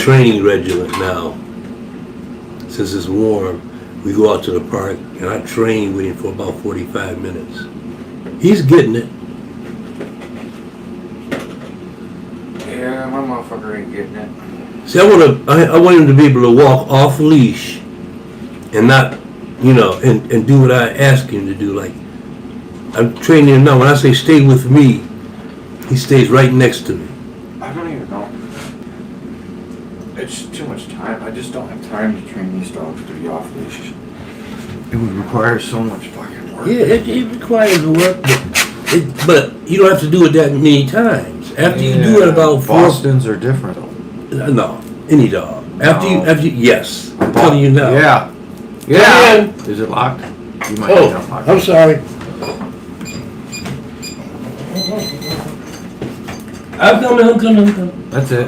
training regimen now. Since it's warm, we go out to the park and I train with him for about 45 minutes. He's getting it. Yeah, my motherfucker ain't getting it. See, I want him to be able to walk off leash and not, and do what I ask him to do. Like, I'm training him now. When I say stay with me, he stays right next to me. I don't even know. It's too much time. I just don't have time to train these dogs to be off leash. It would require so much fucking work. Yeah, it requires work, but you don't have to do it that many times. After you do it about 4... Bostons are different. No, any dog. After you, yes. I'm telling you now. Yeah. Yeah. Is it locked? You might Oh, unlocked. I'm sorry. I'm coming. That's it.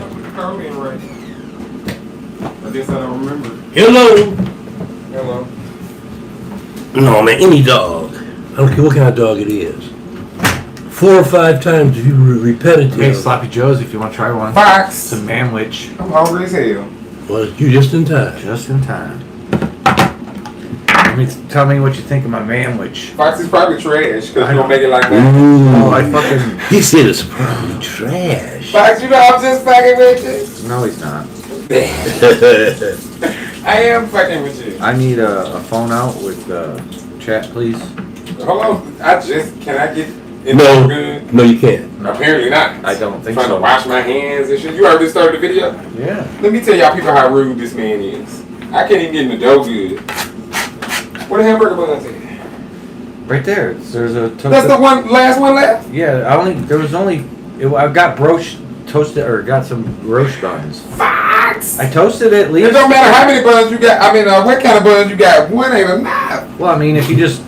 I guess I don't remember. Hello. Hello. No, man, any dog. I don't care what kind of dog it is. 4 or 5 times if you were repetitive. Hey, Sloppy Joe's, if you want to try one. Fox. It's a manwich. I'm hungry as hell. Well, you just in time. Just in time. Tell me what you think of my manwich. Fox is probably trash because you don't make it like that. Ooh. Oh, I fucking... He said it's probably trash. Fox, you know I'm just fucking with you. No, he's not. I am fucking with you. I need a phone out with chat, please. Hold on. Can I get in No, there good? no, you can't. Apparently not. I don't think trying so. to wash my hands and shit. You already started the video? Yeah. Let me tell y'all people how rude this man is. I can't even get in the dough good. Where the hamburger buns at? Right there. There's a toasted... That's the last one left? Yeah, I got toasted, or got some roast buns. Fox! I toasted at least. It don't matter how many buns you got. I mean, what kind of buns you got. One ain't enough. Well, I mean, if you just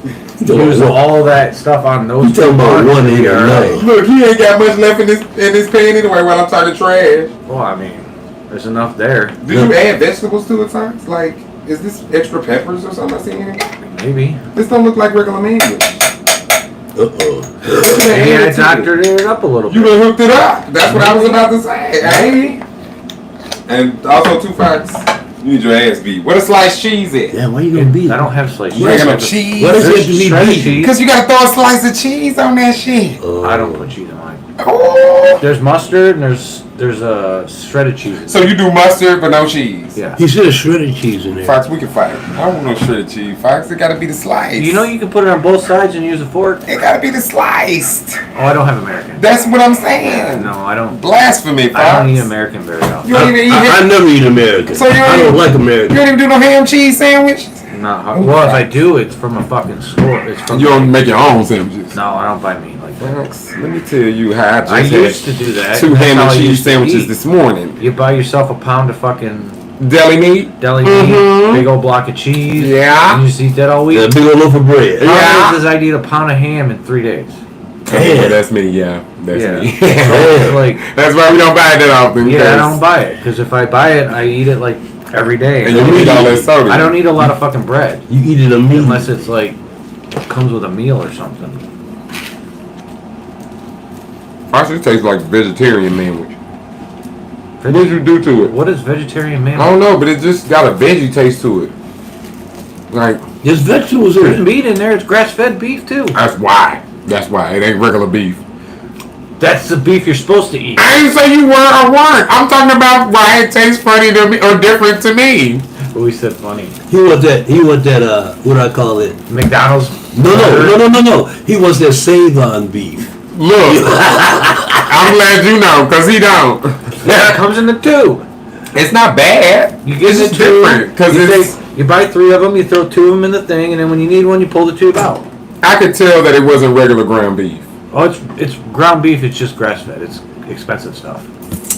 use all that stuff on those You talking about one ain't enough. Look, he ain't got much left in this pan anyway while I'm talking trash. Well, I mean, there's enough there. Did you add vegetables to it, Fox? Like, is this extra peppers or something I see here? Maybe. This don't look like regular mangoes. Uh-oh. Maybe I doctored it up a little bit. You done hooked it up. That's what I was about to say. Hey. And also, 2 Fox, you need your ass beat. Where the sliced cheese at? Yeah, why you gonna beat it? I don't have sliced You ain't cheese. got no cheese. What is There's it to be shredded beat? cheese. Because you got to throw a slice of cheese on that shit. I don't put cheese on mine. Oh. There's mustard and there's shredded cheese. So you do mustard but no cheese? Yeah. He said shredded cheese in there. Fox, we can fight. I don't want no shredded cheese, Fox. It got to be the slice. You know you can put it on both sides and use a fork? It got to be the sliced. Oh, I don't have American. That's what I'm saying. No, I don't. Blasphemy, Fox. I don't eat American very often. You don't even eat I never eat American. So you I don't even- like You American. don't even do no ham cheese sandwich? No. Well, if I do, it's from a fucking store. It's from. You don't make your own sandwiches. No, I don't buy meat like that. Fox, let me tell you how I just I had used to do that. 2 That's ham how and I cheese used to sandwiches eat. this morning. You buy yourself a pound of fucking Deli meat? deli Mhm. meat, big old block of cheese. Yeah. And you just eat that all week. A big old loaf of bread. Yeah. How many does I eat a pound of ham in 3 days? Yeah, that's me, yeah. That's Yeah. me. So it's like, That's why we don't buy it that often. yeah, I because- don't buy it because if I buy it, I eat it like every day. And you eat all that soda. I don't eat a lot of fucking bread You eat it immediately. unless it's like comes with a meal or something. Actually, it tastes like vegetarian sandwich. What did you do to it? What is vegetarian man? I don't know, but it just got a veggie taste to it. Like, There's vegetables in There's it. meat in there. It's grass-fed beef too. that's why. That's why. It ain't regular beef. That's the beef you're supposed to eat. I didn't say you were or weren't. I'm talking about why it tastes funny to me or different to me. We said funny. He wants that, what do I call it? McDonald's. No. He wants that save-on beef. Look, I'm glad you know, because he don't. Yeah, it comes in the tube. It's not bad. You get It's the just tube. different. Because You buy 3 of them. You throw 2 of them in the thing, and then when you need one, you pull the tube out. I could tell that it wasn't regular ground beef. Oh, it's ground beef. It's just grass-fed. It's expensive stuff.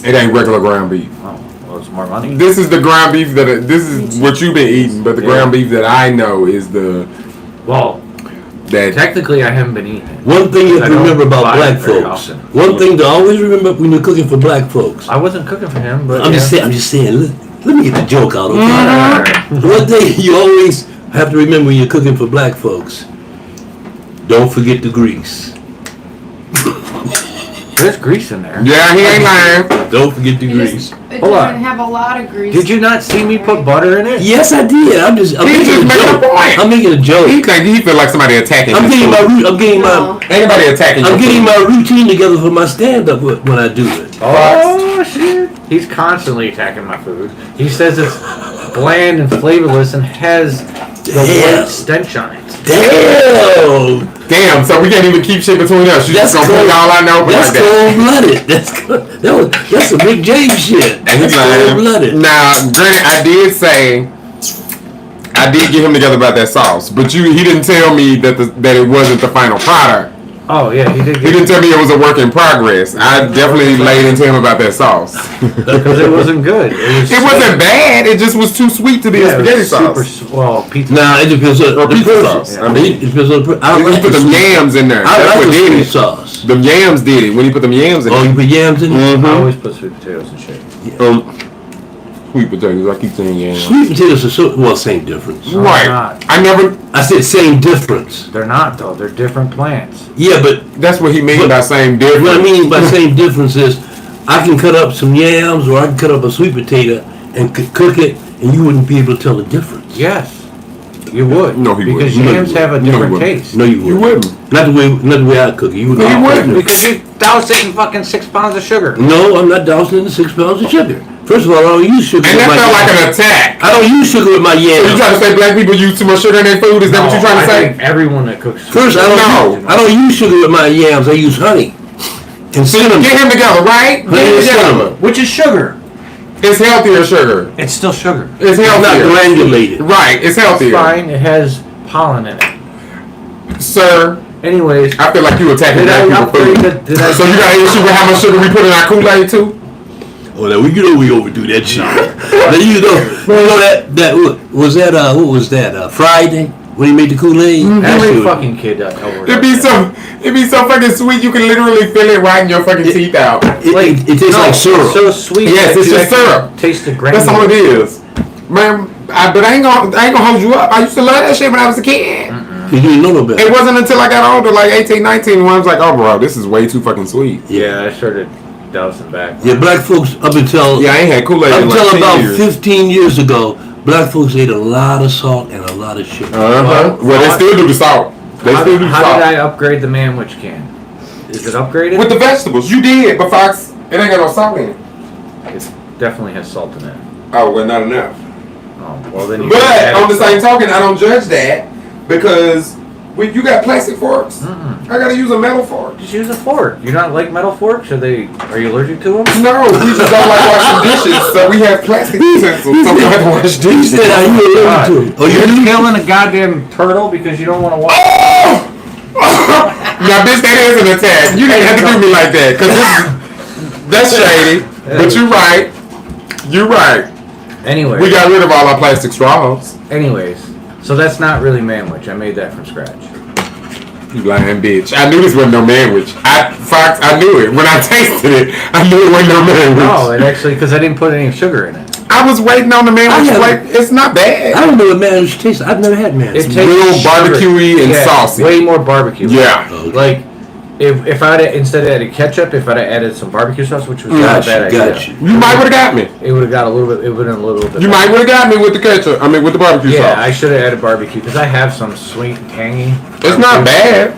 It ain't regular ground beef. Oh, well, it's more money. This is the ground beef this is what you've been eating, but the ground beef that I know is Well, that technically, I haven't been eating it. One thing you have I to don't remember about buy it black very folks. often. One thing to always remember when you're cooking for black folks. I wasn't cooking for him, but I'm just saying. Let me get the joke out. Okay? One thing you always have to remember when you're cooking for black folks. Don't forget the grease. There's grease in there. Yeah, he ain't lying. Don't forget the grease. It Hold doesn't on. have a lot of grease. Did you not see me put butter in it? Yes, I did. I'm He making just a making a joke. point. I'm making a joke. He feel like somebody attacking I'm his getting food. my No. Anybody attacking I'm your getting food. my routine together for my stand-up when I do it. Oh shit! He's constantly attacking my food. He says it's bland and flavorless and has the Damn. white stench on it. Damn! Damn, so we can't even keep shit between us. You just That's gonna put it all I know That's like that. cold-blooded. That's some Big James shit. And he's That's lying. cold-blooded. Now, granted, I did get him together about that sauce, but he didn't tell me that it wasn't the final product. Oh yeah, he did. He didn't tell me it was a work in progress. I definitely laid into him about that sauce. because it wasn't good. It wasn't bad. It just was too sweet to be a spaghetti sauce. Pizza. Nah, it depends on Or the pizza person. sauce. I mean, it depends on the person. I He like put the them sweet- yams in there. I That's like what the did sweet it. sauce. Them yams did it when he put them yams in Oh, there. you put yams in it? I Mm-hmm. always put sweet potatoes and shit. Sweet potatoes. I keep saying yams. Sweet potatoes are same difference. No, Right. they're not. I never. I said same difference. They're not though. They're different plants. Yeah, but That's what he mean by saying different. what I mean by same difference is I can cut up some yams or I can cut up a sweet potato and cook it, and you wouldn't be able to tell the difference. Yes, you would. No, he because wouldn't. yams have a No, he different wouldn't. taste. No, you You wouldn't. wouldn't. Not the way I cook it. You No, you wouldn't. Because you doused it in fucking 6 pounds of sugar. No, I'm not dousing it in 6 pounds of sugar. First of all, I don't use sugar And with that my felt like yams. an attack. I don't use sugar with my So you yams. trying to say black people use too much sugar in their food? Is that what you're trying to I say? think everyone that cooks. First, I don't use sugar with my yams. I use honey and So cinnamon. get him together, right? Honey Get him and together. cinnamon. Which is sugar. It's healthier sugar. It's still sugar. It's It's not healthier. granulated. Right, it's It's healthier. fine. It has pollen in it. Sir, Anyways, I feel like you attacking did I black people upgrade food. the? Did I? So you got an issue with how much sugar we put in our Kool-Aid too? Oh, now we overdo that shit. Now you know what was that Friday when he made the Kool-Aid? Every fucking kid does. It'd be so fucking sweet you can literally feel it right in your fucking teeth out. It tastes like syrup. It's so sweet. Yes, that it's you just actually syrup. Taste the grain. That's all it is. Man, but I ain't gonna hold you up. I used to love that shit when I was a kid. You didn't know no better. It wasn't until I got older, like 18, 19, when I was like, oh bro, this is way too fucking sweet. Yeah, I started dousing back. Yeah, black folks up until Yeah, I ain't had Kool-Aid in like 10 about years. 15 years ago, black folks ate a lot of salt and a lot of sugar. Uh-huh. Well, they still do the salt. They How still did do the salt. I upgrade the manwich can? Is it upgraded? With the vegetables, you did, but Fox, it ain't got no salt in it. It definitely has salt in it. Oh, well, not enough. Oh, well then you. But add on the salt. same token, I don't judge that because when you got plastic forks, I gotta use a metal fork. Just use a fork. You not like metal forks? Are you allergic to them? No, we just don't like washing dishes, so we have plastic utensils, so we don't have to wash He dishes. said, "Are you allergic to it?" Oh, You're you killing a goddamn turtle because you don't want to wash. Now, bitch, that is an attack. You didn't have to do me like that, cause that's shady. But you're right. You're right. Anyway. We got rid of all our plastic straws. Anyways, so that's not really manwich. I made that from scratch. You lying bitch. I knew this wasn't no manwich. Fox, I knew it. When I tasted it, I knew it wasn't no manwich. No, it actually, because I didn't put any sugar in it. I was waiting on the manwich plate. It's not bad. I don't know what manwich tastes. I've never had manwich. It tastes real sugar. barbecue-y and saucy. Way more barbecue. Yeah. Like, if I'd instead of added ketchup, if I'd added some barbecue sauce, which was not a bad idea. Gotcha. You might would have got me. It would have got a little bit. It would have been a little bit. You might would have got me with the ketchup. I mean, with the barbecue Yeah, sauce. I should have added barbecue because I have some sweet and tangy. It's not bad.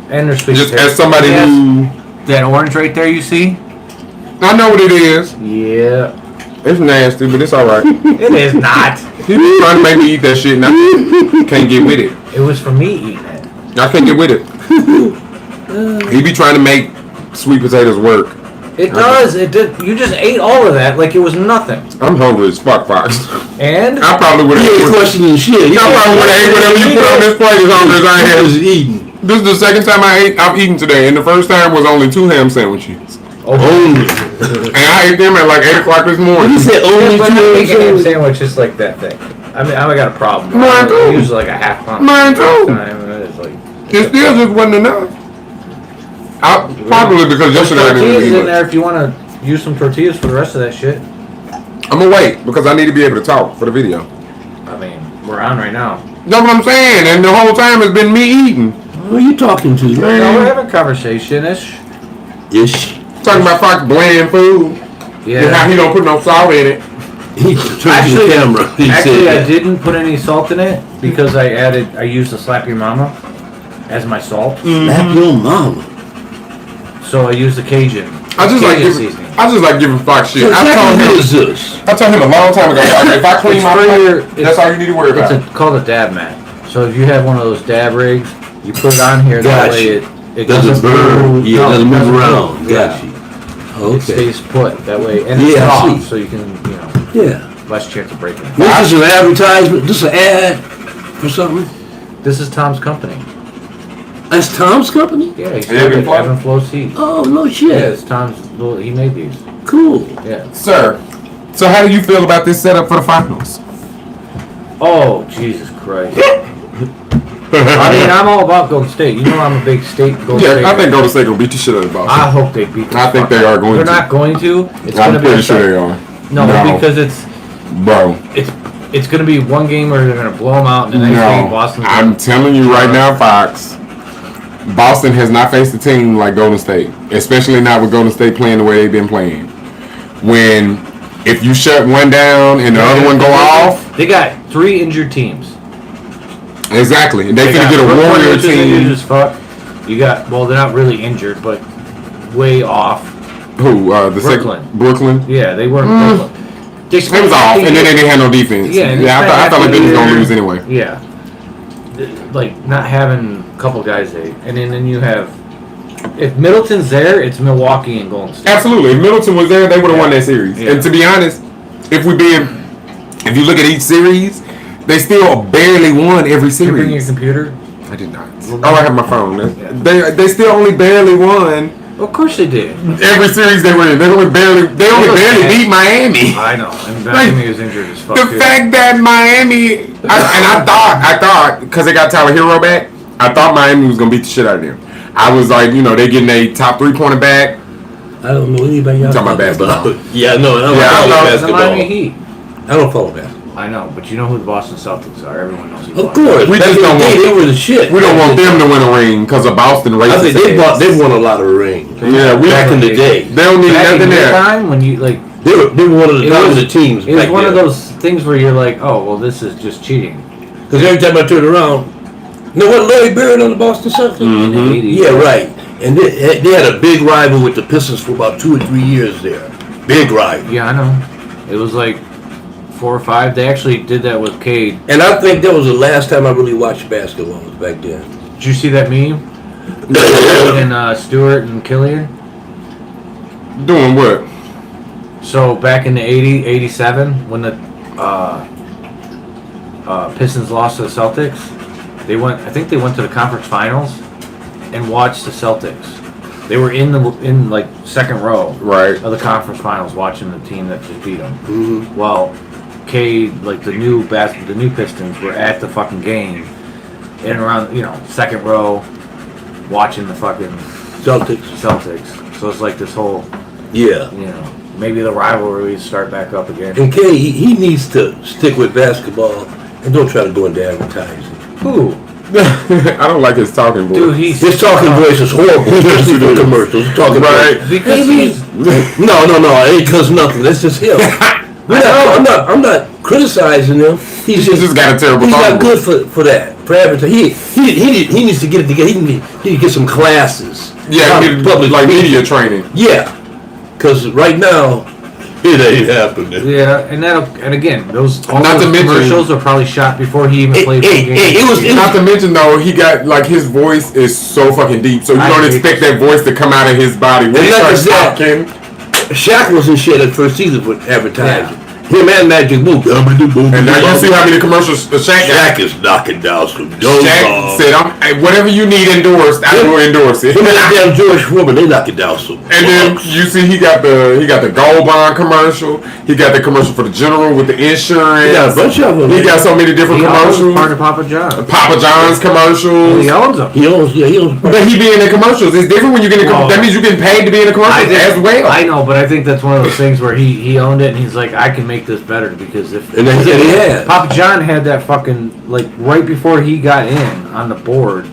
And there's sweet. Just potatoes. as somebody Yes. who, That orange right there, you see? I know what it is. Yeah. It's nasty, but it's all right. It is not. He be trying to make me eat that shit, and I can't get with it. It was for me eating it. I can't get with it. He be trying to make sweet potatoes work. It does. It did. You just ate all of that like it was nothing. I'm hungry as fuck, Fox. And I probably would You ain't have. questioning shit. I probably would have ate whatever you put on this plate as hungry as I am. was eating. This is the second time I've eaten today, and the first time was only 2 ham sandwiches. Only. And I ate them at like 8 o'clock this morning. You said only but I two make a ham ham sandwich just like that thick. I mean, I got a problem. Mine too. I use like a half pound. Mine too. It's like It still just wasn't enough. Probably because yesterday I didn't tortillas really in eat there if you want to use some tortillas for the rest of that shit. I'm gonna wait because I need to be able to talk for the video. I mean, we're on right now. That's what I'm saying, and the whole time it's been me eating. Who are you talking to, No, we're man? having conversation-ish. Ish. Talking about Fox bland food. Yeah. And how he don't put no salt in it. He turned the camera. He Actually, said I didn't put any salt in it because I used the Slap Your Mama as my salt. Slap your mama. So I used the Cajun. I just seasoning. like giving Fox shit. So I exactly what is told this? him a long time ago. If I clean It's my for plate, your- that's all you need to worry about. It's called a dab mat. So if you have one of those dab rigs, you put it on here. That Gotcha. way it Doesn't burn. move. Yeah, No, it doesn't move move. around. Yeah. Gotcha. It Okay. stays put that way, and it's Yeah, I soft, see. so you can Yeah. less chance of breaking it. This is an advertisement. This is an ad for something. This is Tom's company. That's Tom's company? Yeah, he Ebb started and Flow? Ebb and Flow Seeds. Oh, no Yeah, shit. it's Tom's. Well, he made these. Cool. Yeah. Sir, so how do you feel about this setup for the finals? Oh, Jesus Christ. I mean, I'm all about Golden State. You know I'm a big Golden State. Yeah, I think Golden State gonna beat the shit out of I Boston. hope they beat the I think fuck they out. are going They're to. not going to. It's I'm going to be pretty a sure they fight. are. No, No. because it's Bro, going to be one game where they're going to blow them out, and the next game no. Boston's I'm gonna, telling you right now, Fox, Boston has not faced a team like Golden State, especially not with Golden State playing the way they've been playing. When if you shut one down and the other one go off, They got 3 injured teams. exactly, they got finna get a Brooklyn, Warrior which is injured team. as fuck. You got, well, they're not really injured, but way off. Who? The Brooklyn. second Brooklyn. Yeah, they weren't Brooklyn. They It was off, and then they didn't have no defense. Yeah, and I felt like they was gonna lose anyway. Yeah. Like, not having a couple guys there. And then you have... If Middleton's there, it's Milwaukee and Golden State. Absolutely. If Middleton was there, they would have won that series. Yeah. And to be honest, if you look at each series, they still barely won every Did you bring your series. computer? I did not. Oh, I have my phone. They still only barely won Of course they did. every series they were in. They only barely beat Miami. I know. And Miami was injured as fuck. The too. fact that Miami, I thought, because they got Tyler Hero back, I thought Miami was gonna beat the shit out of them. I was like, they getting a top 3-pointer back. I don't know anybody else. Talking about basketball. Yeah, no, I don't Yeah, I follow know. The Miami basketball. Heat. I don't follow basketball. I know, but you know who the Boston Celtics are. Everyone knows who the Of Boston course. We Back just in the don't day, want- they were the shit. We don't want them to win a ring because of Boston racist. I think ass. they've won a lot of rings. Yeah, Back in the day. They don't need Back in nothing your there. time when you like, They were one of the It was- dominant teams it was back one of then. those things where you're like, oh well, this is just cheating. Because every time I turned around, you know what, Larry Bird on the Boston Celtics? In the 80s. Yeah, right. And they had a big rival with the Pistons for about 2 or 3 years there. Big rival. Yeah, I know. It was like 4 or 5. They actually did that with Cade. And I think that was the last time I really watched basketball was back then. Did you see that meme? And Stewart and Killian. Doing what? So back in the 87, when the Pistons lost to the Celtics, I think they went to the conference finals and watched the Celtics. They were in like second row Right. of the conference finals watching the team that just beat them. Mm-hmm. Well, Cade, like the new Pistons were at the fucking game and around, second row watching the fucking Celtics. So it's like this whole, Yeah. maybe the rivalry start back up again. And Kay, he needs to stick with basketball and don't try to go into advertising. Who? I don't like his talking voice. Dude, he's His talking voice is horrible, especially for commercials. He's talking Right. because he's No, it ain't cause nothing. That's just him. I'm not criticizing him. He's just got a terrible He's talking not good for that. For advertising. He needs to get it together. He need to get some classes. Yeah, public like speaking. media training. Yeah, because right now it ain't happening. yeah, and again, those Not to mention- commercials were probably shot before he even played the game. it was Not to mention though, he got like his voice is so fucking deep, so you I don't hate expect that voice to come out of his body when he And not starts just that. talking. Shaq was in shit at first season for advertising. Him and Magic Boom. And now you see how many commercials Shaq got. Shaq is knocking down some dope Shaq songs. said, "Whatever you need endorsed, I will endorse it." Him and that damn Jewish woman, they knocking down some. And then bucks. you see he got the gold bond commercial. He got the commercial for the general with the insurance. He got a bunch of them. He got so many different He owns commercials. part of Papa John. Papa John's commercials. He owns them. He owns. But he be in the commercials. It's different when you get in. Well, That means you getting paid to be in the commercials as well. I know, but I think that's one of those things where he owned it and he's like, I can make this better because if And that's what he had. Papa John had that fucking like right before he got in on the board,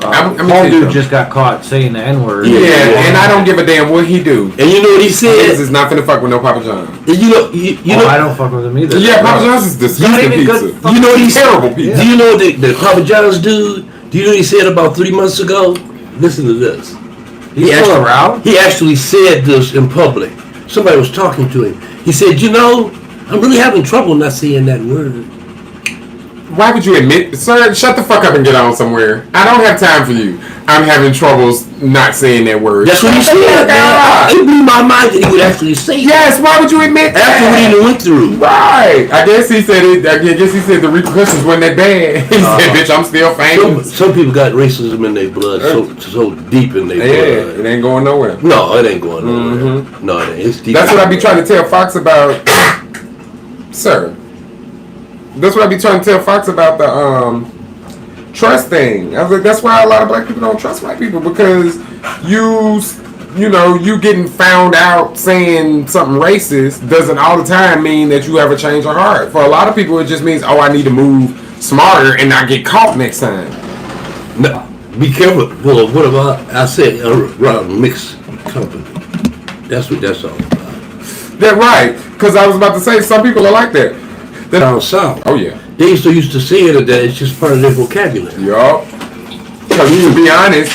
I'm dude just got caught saying the N-word. Yeah, and I don't give a damn what he do. And you know what he said? This is not finna fuck with no Papa John's. And you know, I don't fuck with him either. Yeah, Papa John's is disgusting pizza. You know what he terrible said? pizza. Do you know the Papa John's dude? Do you know what he said about 3 months ago? Listen to this. He's still around? He actually said this in public. Somebody was talking to him. He said, you know, I'm really having trouble not saying that word. Why would you admit, sir? Shut the fuck up and get on somewhere. I don't have time for you. I'm having troubles not saying that word. That's what he said, man. It blew my mind that he would actually say that. Yes, why would you admit that? After what he went through. Right. I guess he said it. I guess he said the repercussions wasn't that bad. He said, bitch, I'm still famous. Some people got racism in their blood, so deep in their blood. It ain't going nowhere. No, it ain't going nowhere. No, it ain't. It's deep. That's what I be trying to tell Fox about, sir. That's what I be trying to tell Fox about the trust thing. I was like, that's why a lot of black people don't trust white people, because you getting found out saying something racist doesn't all the time mean that you have a change of heart. For a lot of people, it just means, oh, I need to move smarter and not get caught next time. No, be careful. Well, what about I said around mixed company? That's what that's all about. That's right, because I was about to say some people are like that. They're down south. Oh yeah. They used to say it that it's just part of their vocabulary. Yup. Because to be honest,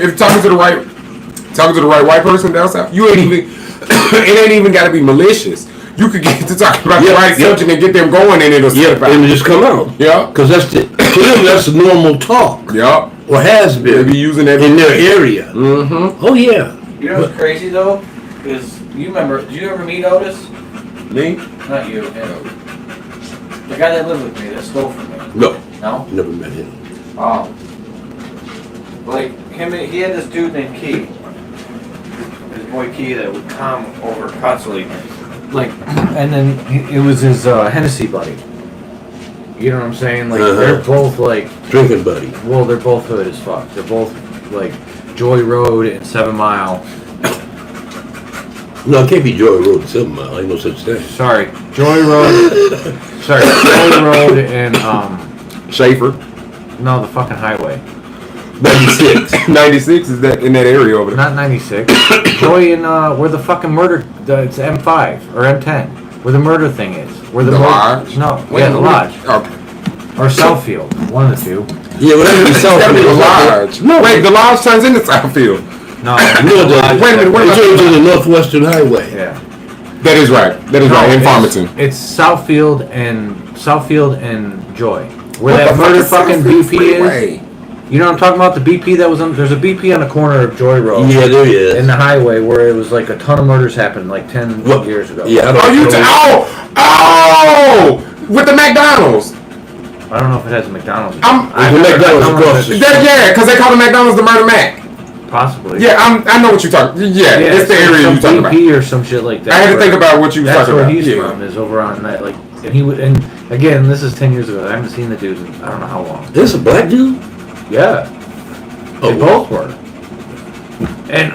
if talking to the right white person down south, you ain't even it ain't even got to be malicious. You could get to talk about the right subject and get them going, and it'll slip out. And it just come out. Yeah. Because to them that's the normal talk. Yup. Or has been. They be using that in their area. Mm-hmm. Oh yeah. You know what's crazy though? Is do you ever meet Otis? Me? Not you, him. The guy that lived with me, that stole from me. No. No? Never met him. Oh. Like him, he had this dude named Key. His boy Key that would come over constantly. Like, and then it was his Hennessy buddy. You know what I'm saying? Like, they're both like drinking buddy. Well, they're both hood as fuck. They're both like Joy Road and 7 Mile. No, it can't be Joy Road and 7 Mile. Ain't no such thing. Sorry, Joy Road. Sorry, Joy Road and Schaefer. No, the fucking highway. 96. 96 is that in that area over there? Not 96. Joy in where the fucking murder. It's M5 or M10. Where the murder thing is. Where the lodge? No, Wait, yeah, the lodge. Oh. Or Southfield. One of the two. Yeah, whatever the It's gotta be the Southfield. lodge. No, wait, the lodge turns into Southfield. No, Wait a minute, what It about turns to the Northwestern Highway. Yeah. That is right. That is right. In Farmington. It's Southfield and Joy. Where What that the murder fuck fucking Southfield BP Freeway? is. You know what I'm talking about? The BP that was on. There's a BP on the corner of Joy Road. Yeah, there is. In the highway where it was like a ton of murders happened like 10 years ago. Yeah, I don't Oh, you know. oh, with the McDonald's. I don't know if it has a McDonald's. There's a McDonald's across the street. Yeah, because they call the McDonald's the Murder Mac. Possibly. Yeah, I know what you're talking. Yeah, it's the area some you're talking about. BP or some shit like that. I had to think about what you was That's talking where about. he's Yeah. from. Is over on that like, and he would. And again, this is 10 years ago. I haven't seen the dude in I don't know how long. This a black dude? Yeah. They both were. And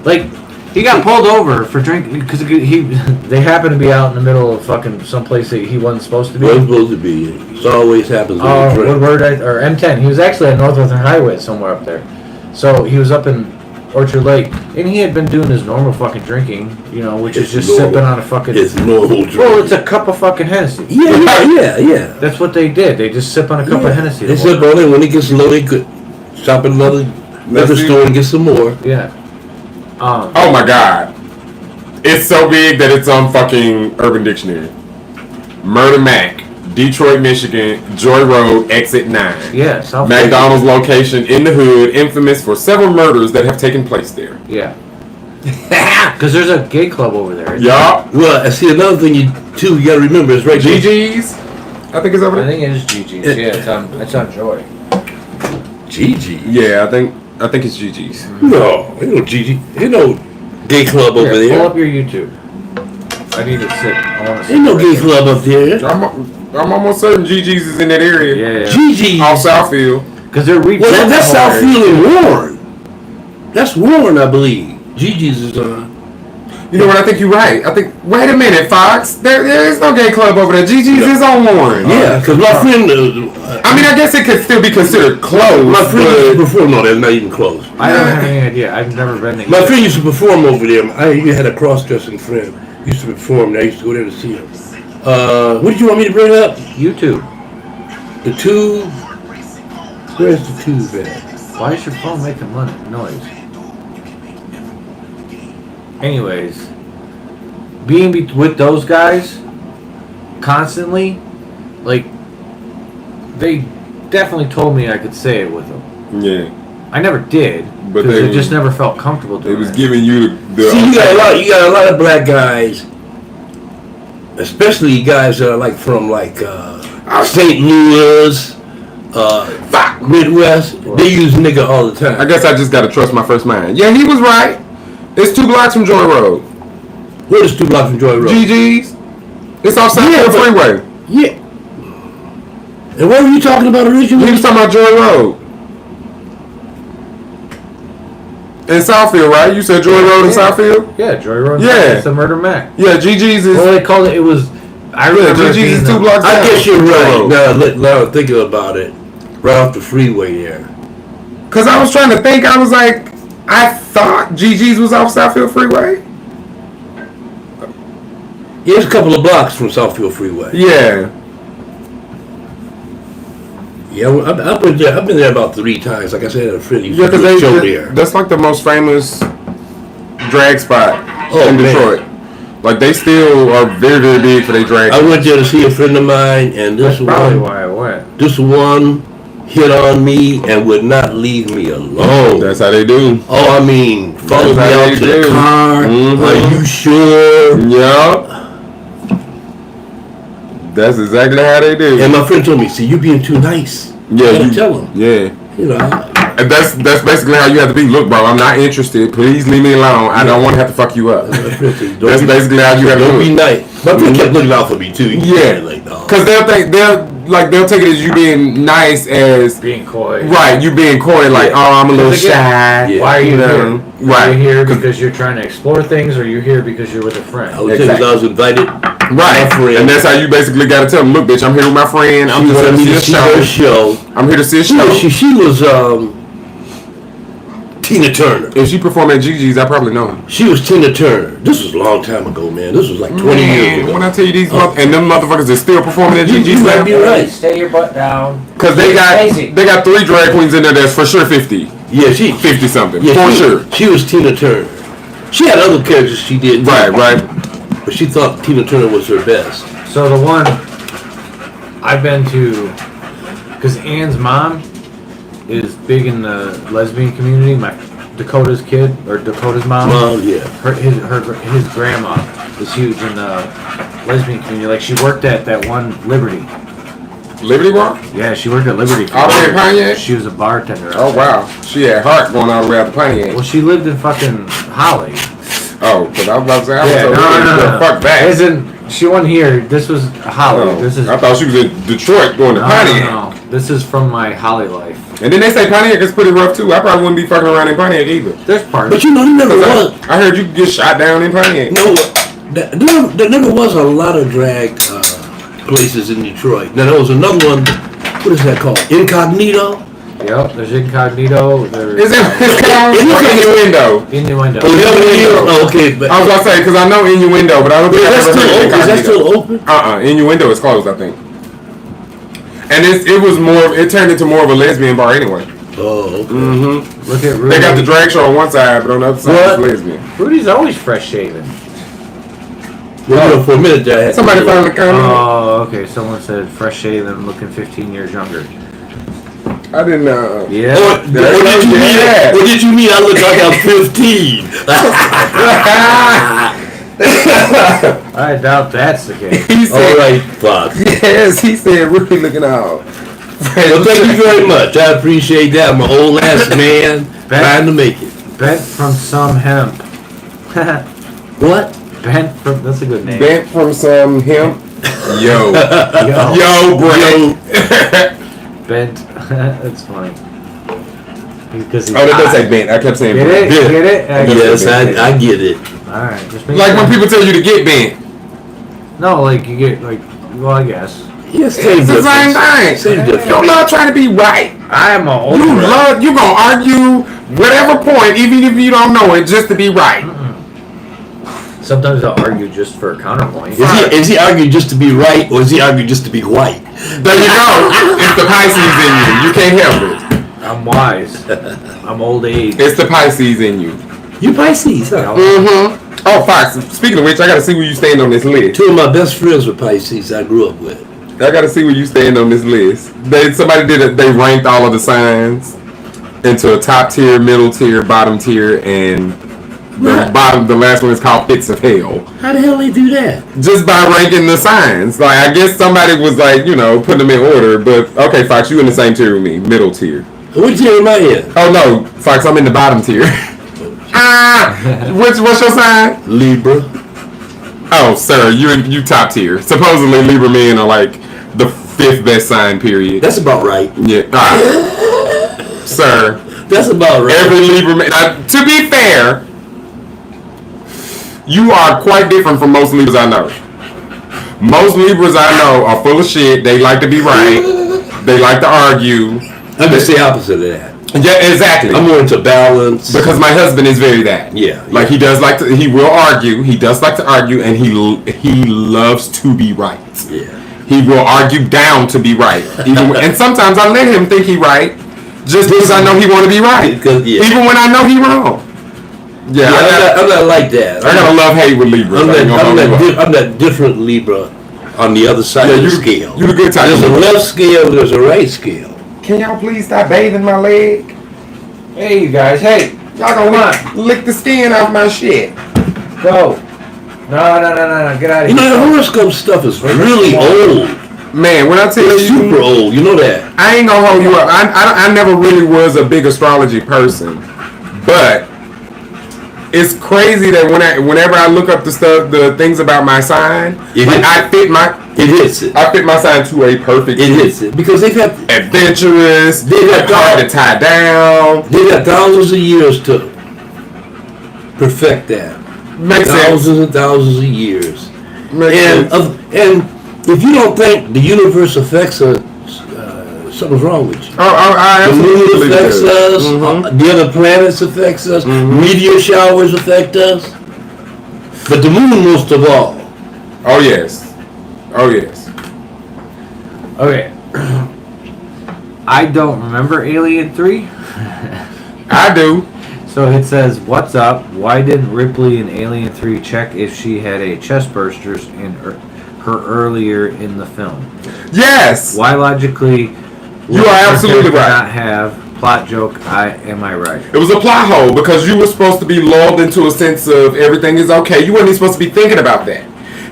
like he got pulled over for drinking because they happened to be out in the middle of fucking someplace that he wasn't supposed to be. Where he's supposed to be. It always happens when you drink. Woodward or M10. He was actually at Northwestern Highway somewhere up there. So he was up in Orchard Lake, and he had been doing his normal fucking drinking, you know, which is just sipping on a fucking. It's normal drinking. Well, it's a cup of fucking Hennessy. Yeah. That's what they did. They just sip on a cup of Hennessy. They sip on it. When it gets low, they could stop at another liquor store and get some more. Yeah. Oh my God. It's so big that it's on fucking Urban Dictionary. Murder Mac, Detroit, Michigan, Joy Road, exit 9. Yeah, South McDonald's location in the hood, infamous for several murders that have taken place there. Yeah. Because there's a gay club over there. Yup. Well, I see another thing you gotta remember is right there. GG's? I think it's over I there. think it is GG's. Yeah, it's on Joy. GG. Yeah, I think it's GG's. No, ain't no GG. Ain't no gay club over Here, there. pull up your YouTube. I need to sit. I want to sit. Ain't no right gay there. club up there. I'm almost certain GG's is in that area. Yeah. GG. Off Southfield. Because they're Well, that's Southfield and Warren. That's Warren, I believe. GG's is on. You know what? I think you're right. I think. Wait a minute, Fox. There is no gay club over there. GG's is on one. Yeah, because my friend. I mean, I guess it could still be considered closed. My friend used to perform. No, that's not even close. I don't have any idea. I've never been there. My friend used to perform over there. I had a cross-dressing friend. Used to perform. And I used to go there to see him. What did you want me to bring up? YouTube. The tube. Where's the tube at? Why is your phone making noise? Anyways, being with those guys constantly, like, they definitely told me I could say it with them. Yeah. I never did, But because they it just never felt comfortable They doing was it. giving you the. See, you got a lot of black guys, especially guys that are like from St. Louis, Midwest. They use nigga all the time. I guess I just gotta trust my first man. Yeah, he was right. It's 2 blocks from Joy Road. What is 2 blocks from Joy Road? GG's. It's off Southfield Freeway. Yeah. And what were you talking about originally? He was talking about Joy Road. In Southfield, right? You said Joy Road in Southfield? Yeah, Joy Road. Yeah. It's a Murder Mac. Yeah, GG's is. Well, they called it. It was. I remember. GG's is 2 blocks I down. guess you're Joy right. Road. Now I'm thinking about it. Right off the freeway there. Cause I was trying to think, I was like, I thought GG's was off Southfield Freeway. Yeah, it's a couple of blocks from Southfield Freeway. Yeah. Yeah, I've been there. I've been there about 3 times. Like I said, I had a friend used Yeah, to cause do a show they, there. that's like the most famous drag spot in man. Detroit. Like they still are very, very big for their drag. I went there to see a friend of mine, and That's probably why I went. this one hit on me and would not leave me alone. That's how they do. Oh, I mean, followed me That's how out they to the do. car. Mhm. Are you sure? Yup. That's exactly how they do. And my friend told me, "See, you being too nice." Yeah, You gotta you tell him. Yeah. You know, And that's basically how you have to be. Look, bro, I'm not interested. Please leave me alone. I don't want to have to fuck you up. my friend said, That's basically how you have to Don't do be it. nice. My friend kept looking out for me too. He Yeah. was like, no. Cause they'll take it as you being nice as Being coy. right. You being coy, like Yeah. oh, I'm a little Because again, shy. Yeah. Why are you know, here? right. Are you here because you're trying to explore things, or are you here because you're with a friend? I was saying Exactly. I was invited. Right, My friend. and that's how you basically got to tell them, look, bitch, I'm here with my friend. I'm She just wanted here me to to see see a her show. show. I'm here to see a show. She was Tina Turner. If she performed at GG's, I probably know her. She was Tina Turner. This was a long time ago, man. This was like 20 years ago. When I tell you these, and them motherfuckers are still performing at You GG's might now. be right. Stay your butt down. Because they Crazy. got 3 drag queens in there that's for sure 50. Yeah, she 50 something. yeah, for she, sure. She was Tina Turner. She had other characters she did. too, Right. But she thought Tina Turner was her best. So the one I've been to, because Ann's mom is big in the lesbian community. My Dakota's kid, or Dakota's mom. Yeah. His grandma is huge in the lesbian community. Like, she worked at that one Liberty. Liberty Walk? Yeah, she worked at Liberty. All the way in Pontiac? She was a bartender. Oh, wow. She had heart going all the way out the Pontiac. Well, she lived in fucking Holly. Oh, because I was about to say, I was Yeah, so no. fuck that. Isn't she wasn't here? This was Holly. Oh, This is I thought she was in Detroit going to Pontiac. no. This is from my Holly life. And then they say Pontiac is pretty rough too. I probably wouldn't be fucking around in Pontiac either. There's parts. But you know, there never was. I heard you could get shot down in Pontiac. No, there never was a lot of drag places in Detroit. Now there was another one. What is that called? Incognito. Yep. There's Incognito. There's Is it called Innuendo? Innuendo. Oh, okay, but I was gonna say because I know Innuendo, but I don't think I've ever heard of is that Incognito. still open? Innuendo is closed, I think. And it was more. It turned into more of a lesbian bar anyway. Oh, okay. Mm-hmm. Look at Rudy. They got the drag show on one side, but on the other side What? it's lesbian. Rudy's always fresh shaven. Well, you know, for a minute there, I had Somebody to- found the comment. Oh, okay. Someone said fresh shaven, looking 15 years younger. I didn't know. Yeah. What did you mean? Yeah. What did you mean? I look like I'm 15. I doubt that's the case. He All said, right, Fox. yes, he said, Rudy looking out. Well, thank you very much. I appreciate that. I'm an old ass man trying to make it. Bent from some hemp. What? Bent from. That's a good name. Bent from some hemp. Yo. Yo. Yo, bro. Bent. That's funny. Because Oh, that does say bent. I kept saying Get bent. it? Get it? Yes, I get it. Alright, just make Like sure. when people tell you to get bent. No, like you get like. Well, I guess. Yes, same It's the same thing. Same difference. You love trying to be right. I am a old. You gonna argue whatever point, even if you don't know it, just to be right. Sometimes I'll argue just for a counterpoint. Is he arguing just to be right, or is he arguing just to be white? There you go. It's the Pisces in you. You can't help it. I'm wise. I'm old age. It's the Pisces in you. You Pisces, huh? Mm-hmm. Oh, Fox. Speaking of which, I gotta see where you stand on this list. Two of my best friends were Pisces I grew up with. I gotta see where you stand on this list. They ranked all of the signs into a top tier, middle tier, bottom tier, and the last one is called Pits of Hell. How the hell they do that? Just by ranking the signs. Like, I guess somebody was like, putting them in order. But okay, Fox, you in the same tier with me, middle tier. What tier am I in? Oh no, Fox, I'm in the bottom tier. What's your sign? Libra. Oh, sir, you top tier. Supposedly Libra men are like the 5th best sign. Period. That's about right. Yeah, sir. That's about right. Every Libra man. To be fair, you are quite different from most Libras I know. Most Libras I know are full of shit. They like to be right. They like to argue. I'm just the opposite of that. Yeah, exactly. I'm more into balance. Because my husband is very that. Yeah. Like he does like to. He will argue. He does like to argue, and he loves to be right. Yeah. He will argue down to be right. And sometimes I let him think he right, just because I know he want to be right. Even when I know he wrong. Yeah, I'm not like that. I got a love-hate with Libra. I'm that different Libra on the other side of the scale. You the good type. There's a left scale, there's a right scale. Can y'all please stop bathing my leg? Hey, you guys. Hey, Y'all gonna lick the skin off my shit. go. No. Get out of You here. know, the horoscope stuff is really old. Man, when I tell It's you, super old. You know that. I ain't gonna hold you up. I never really was a big astrology person, but it's crazy that whenever I look up the things about my sign, It hits it. I fit my sign to a perfect. It hits it because they've had adventurous. Hard to tie down. They got thousands of years to perfect that. Makes sense. Thousands and thousands of years. Makes sense. And if you don't think the universe affects us, something's wrong with you. I The moon absolutely affects do. us. Mhm. The other planets affects us. Meteor showers affect us. But the moon most of all. Oh yes. Okay. I don't remember Alien 3. I do. So it says, "What's up? Why didn't Ripley in Alien 3 check if she had a chest bursters in her earlier in the film? Yes. Why logically? You are absolutely would right. Not have plot joke. Am I right? It was a plot hole because you were supposed to be lulled into a sense of everything is okay. You weren't even supposed to be thinking about that.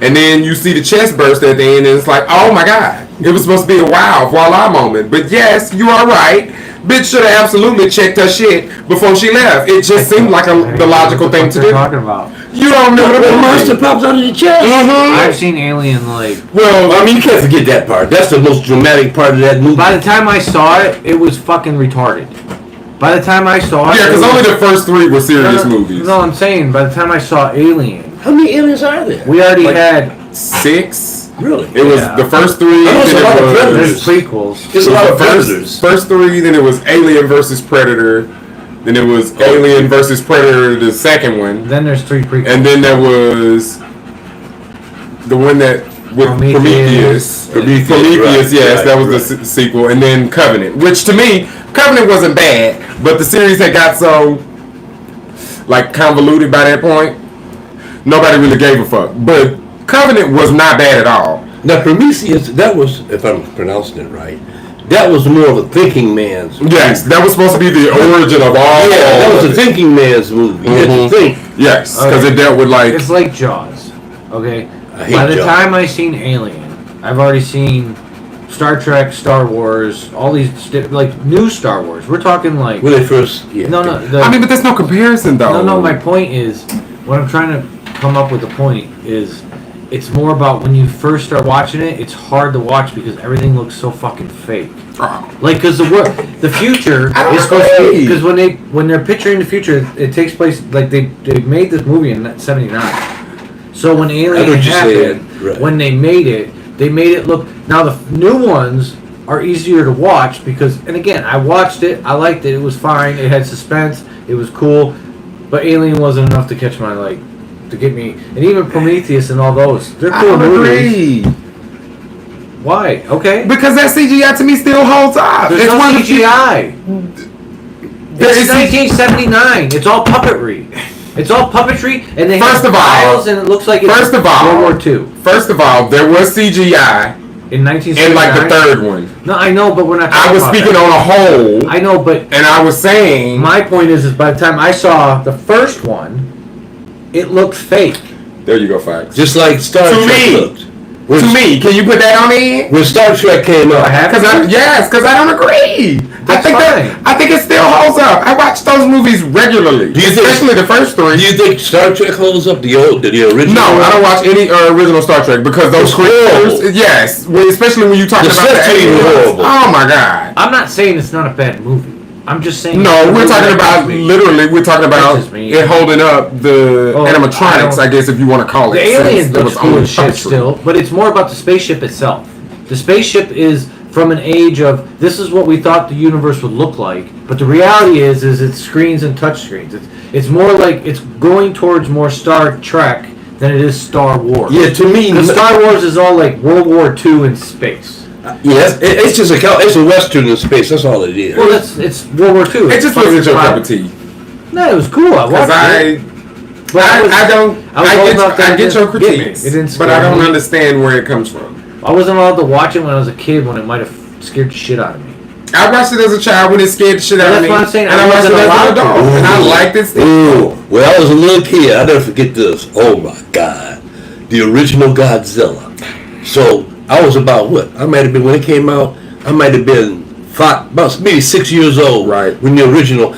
And then you see the chest burst at the end and it's like, oh my God. It was supposed to be a wow, voila moment. But yes, you are right. Bitch should have absolutely checked her shit before she left. It just seemed like the logical thing to do. Talking about? You don't know The what monster pops out of the chest. I've seen Alien like. Well, I mean, you can't forget that part. That's the most dramatic part of that movie. By the time I saw it, it was fucking retarded. By the time I saw it, Yeah, because only the first 3 were serious movies. No, I'm saying by the time I saw Alien, How many aliens are there? we already had. 6. Really? It was Yeah. the first 3. I know it's then a lot it of was- Predators. There's prequels. There's a lot of predators. First 3, then it was Alien versus Predator. Then it was Alien versus Predator, the second one. Then there's 3 prequels. And then there was the one that with Prometheus. Prometheus, Yes, right, that was right. the sequel. And then Covenant, which to me, Covenant wasn't bad, but the series had got so like convoluted by that point, nobody really gave a fuck. But Covenant was not bad at all. Now, Prometheus, that was, if I'm pronouncing it right, that was more of a thinking man's movie. Yes, that was supposed to be the origin of all. Yeah, that was a thinking man's movie. You had to think. Yes, because it dealt with like. It's like Jaws. Okay. I hate By the Jaws. time I seen Alien, I've already seen Star Trek, Star Wars, all these like new Star Wars. We're talking like. When they first, yeah. No. I mean, but there's no comparison though. No. My point is, what I'm trying to come up with the point is, it's more about when you first start watching it. It's hard to watch because everything looks so fucking fake. Like, because the future is supposed to be, because when they're picturing the future, it takes place like they made this movie in '79. So when Alien happened, right. when they made it look. Now the new ones are easier to watch because, and again, I watched it, I liked it, it was fine, it had suspense, it was cool, but Alien wasn't enough to catch my to get me, and even Prometheus and all those, they're cool movies. Agree. Why? Okay. Because that CGI to me still holds up. There's It's no one of the few- CGI. It's 1979. It's all puppetry. It's all puppetry, and they First have of all- files, and it looks like it's First of all- World War II First of all, there was CGI in 1979. in like the third one. No, I know, but we're not. I talking was about speaking that. on a whole, I know, but and I was saying. my point is by the time I saw the first one, it looked fake. There you go, Fox. Just like Star To Trek me. looked. To me, can you put that on the end? When Star Trek came out, Because I don't agree. That's I think it still holds up. I watch those movies regularly, Do you think- especially the first three. do you think Star Trek holds up the original? No, I don't watch any original Star Trek because those It's horrible. creatures. Yes, especially when you talk The about the sets are aliens. horrible. Oh my god. I'm not saying it's not a bad movie. I'm just saying. No, we're talking about movie. literally. We're talking about That's just me. it holding up the Oh, animatronics, I I guess, if you want to call it. The since aliens there looks was cool only as shit puppetry. still, but it's more about the spaceship itself. The spaceship is from an age of this is what we thought the universe would look like, but the reality is it's screens and touch screens. It's more like it's going towards more Star Trek than it is Star Wars. Yeah, to me, because Star Wars is all like World War II in space. yes, it's just it's a western in space. That's all it is. Well, it's World War II. It just wasn't your cup of tea. No, it was cool. I Because watched it. But I old enough that I it get your didn't get me. critiques, It didn't but scare I don't me. understand where it comes from. I wasn't allowed to watch it when I was a kid when it might have scared the shit out of me. I watched it as a child when it scared the shit out of That's me. what I'm saying. And I I watched it wasn't as an allowed to. adult, and I liked it still. Ooh, when I was a little kid, I'll never forget this. Oh my God, the original Godzilla. So I was about what? I might have been when it came out. I might have been about maybe 6 years old. Right. When the original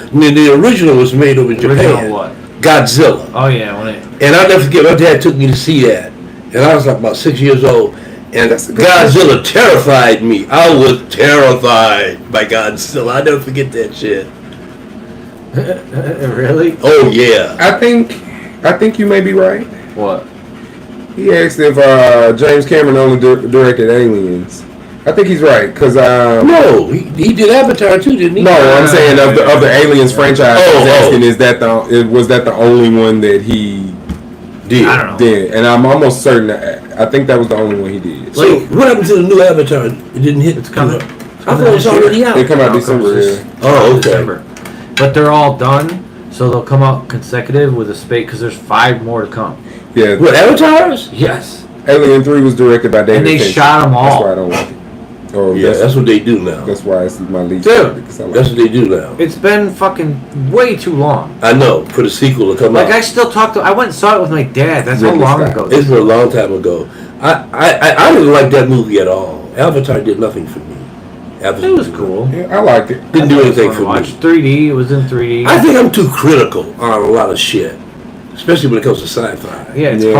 was made over in Japan. Original what? Godzilla. Oh yeah, when it. And I'll never forget, my dad took me to see that. And I was like about 6 years old. And That's a good Godzilla terrified me. I was terrified by Godzilla. I'll never forget that shit. Really? Oh, yeah. I think you may be right. What? He asked if James Cameron only directed Aliens. I think he's right because No, he did Avatar too, didn't he? no, I'm saying of the Aliens franchise. Oh, I was asking, oh. was that the only one that he Did. I don't know. did? And I'm almost certain. I think that was the only one he did. So, what happened to the new Avatar? It didn't hit. It's coming. I thought it was already out. They come out No, it December. comes this- Yeah. Oh, okay. December. But they're all done, so they'll come out consecutive with a space because there's 5 more to come. Yeah. What, Avatars? Yes. Alien 3 was directed by David And they Fincher. shot 'em all. That's why I don't like it. Oh, Yeah, that's what they do now. that's why it's my least Dude, favorite, 'cause I like That's it. what they do now. It's been fucking way too long. I know, for the sequel to come Like out. I still talk to. I went and saw it with my dad. That's how Ridley long Scott. ago. It's been a long time ago. I didn't like that movie at all. Avatar did nothing for me. Avatar It was cool. Yeah, I liked it. Didn't do anything for Watch me. 3D. It was in 3D. I think I'm too critical on a lot of shit, especially when it comes to sci-fi. Yeah, it's Yeah.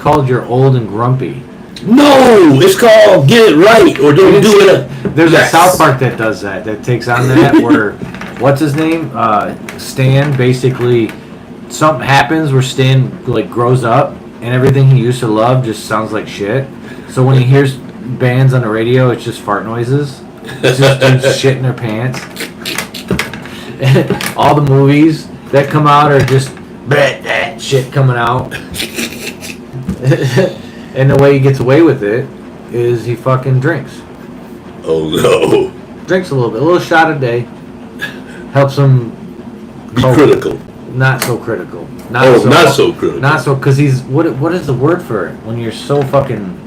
called You're Old and Grumpy. No, it's called Get It Right or Don't Do It. There's Yes. a South Park that does that. That takes on that where what's his name? Stan. Basically, something happens where Stan like grows up and everything he used to love just sounds like shit. So when he hears bands on the radio, it's just fart noises. It's just dudes shit in their pants. All the movies that come out are just bleh, shit coming out. And the way he gets away with it is he fucking drinks. Oh no. Drinks a little shot a day. Helps him Be cope. critical. Not so critical. Not so critical. Not so, because he's what is the word for it when you're so fucking.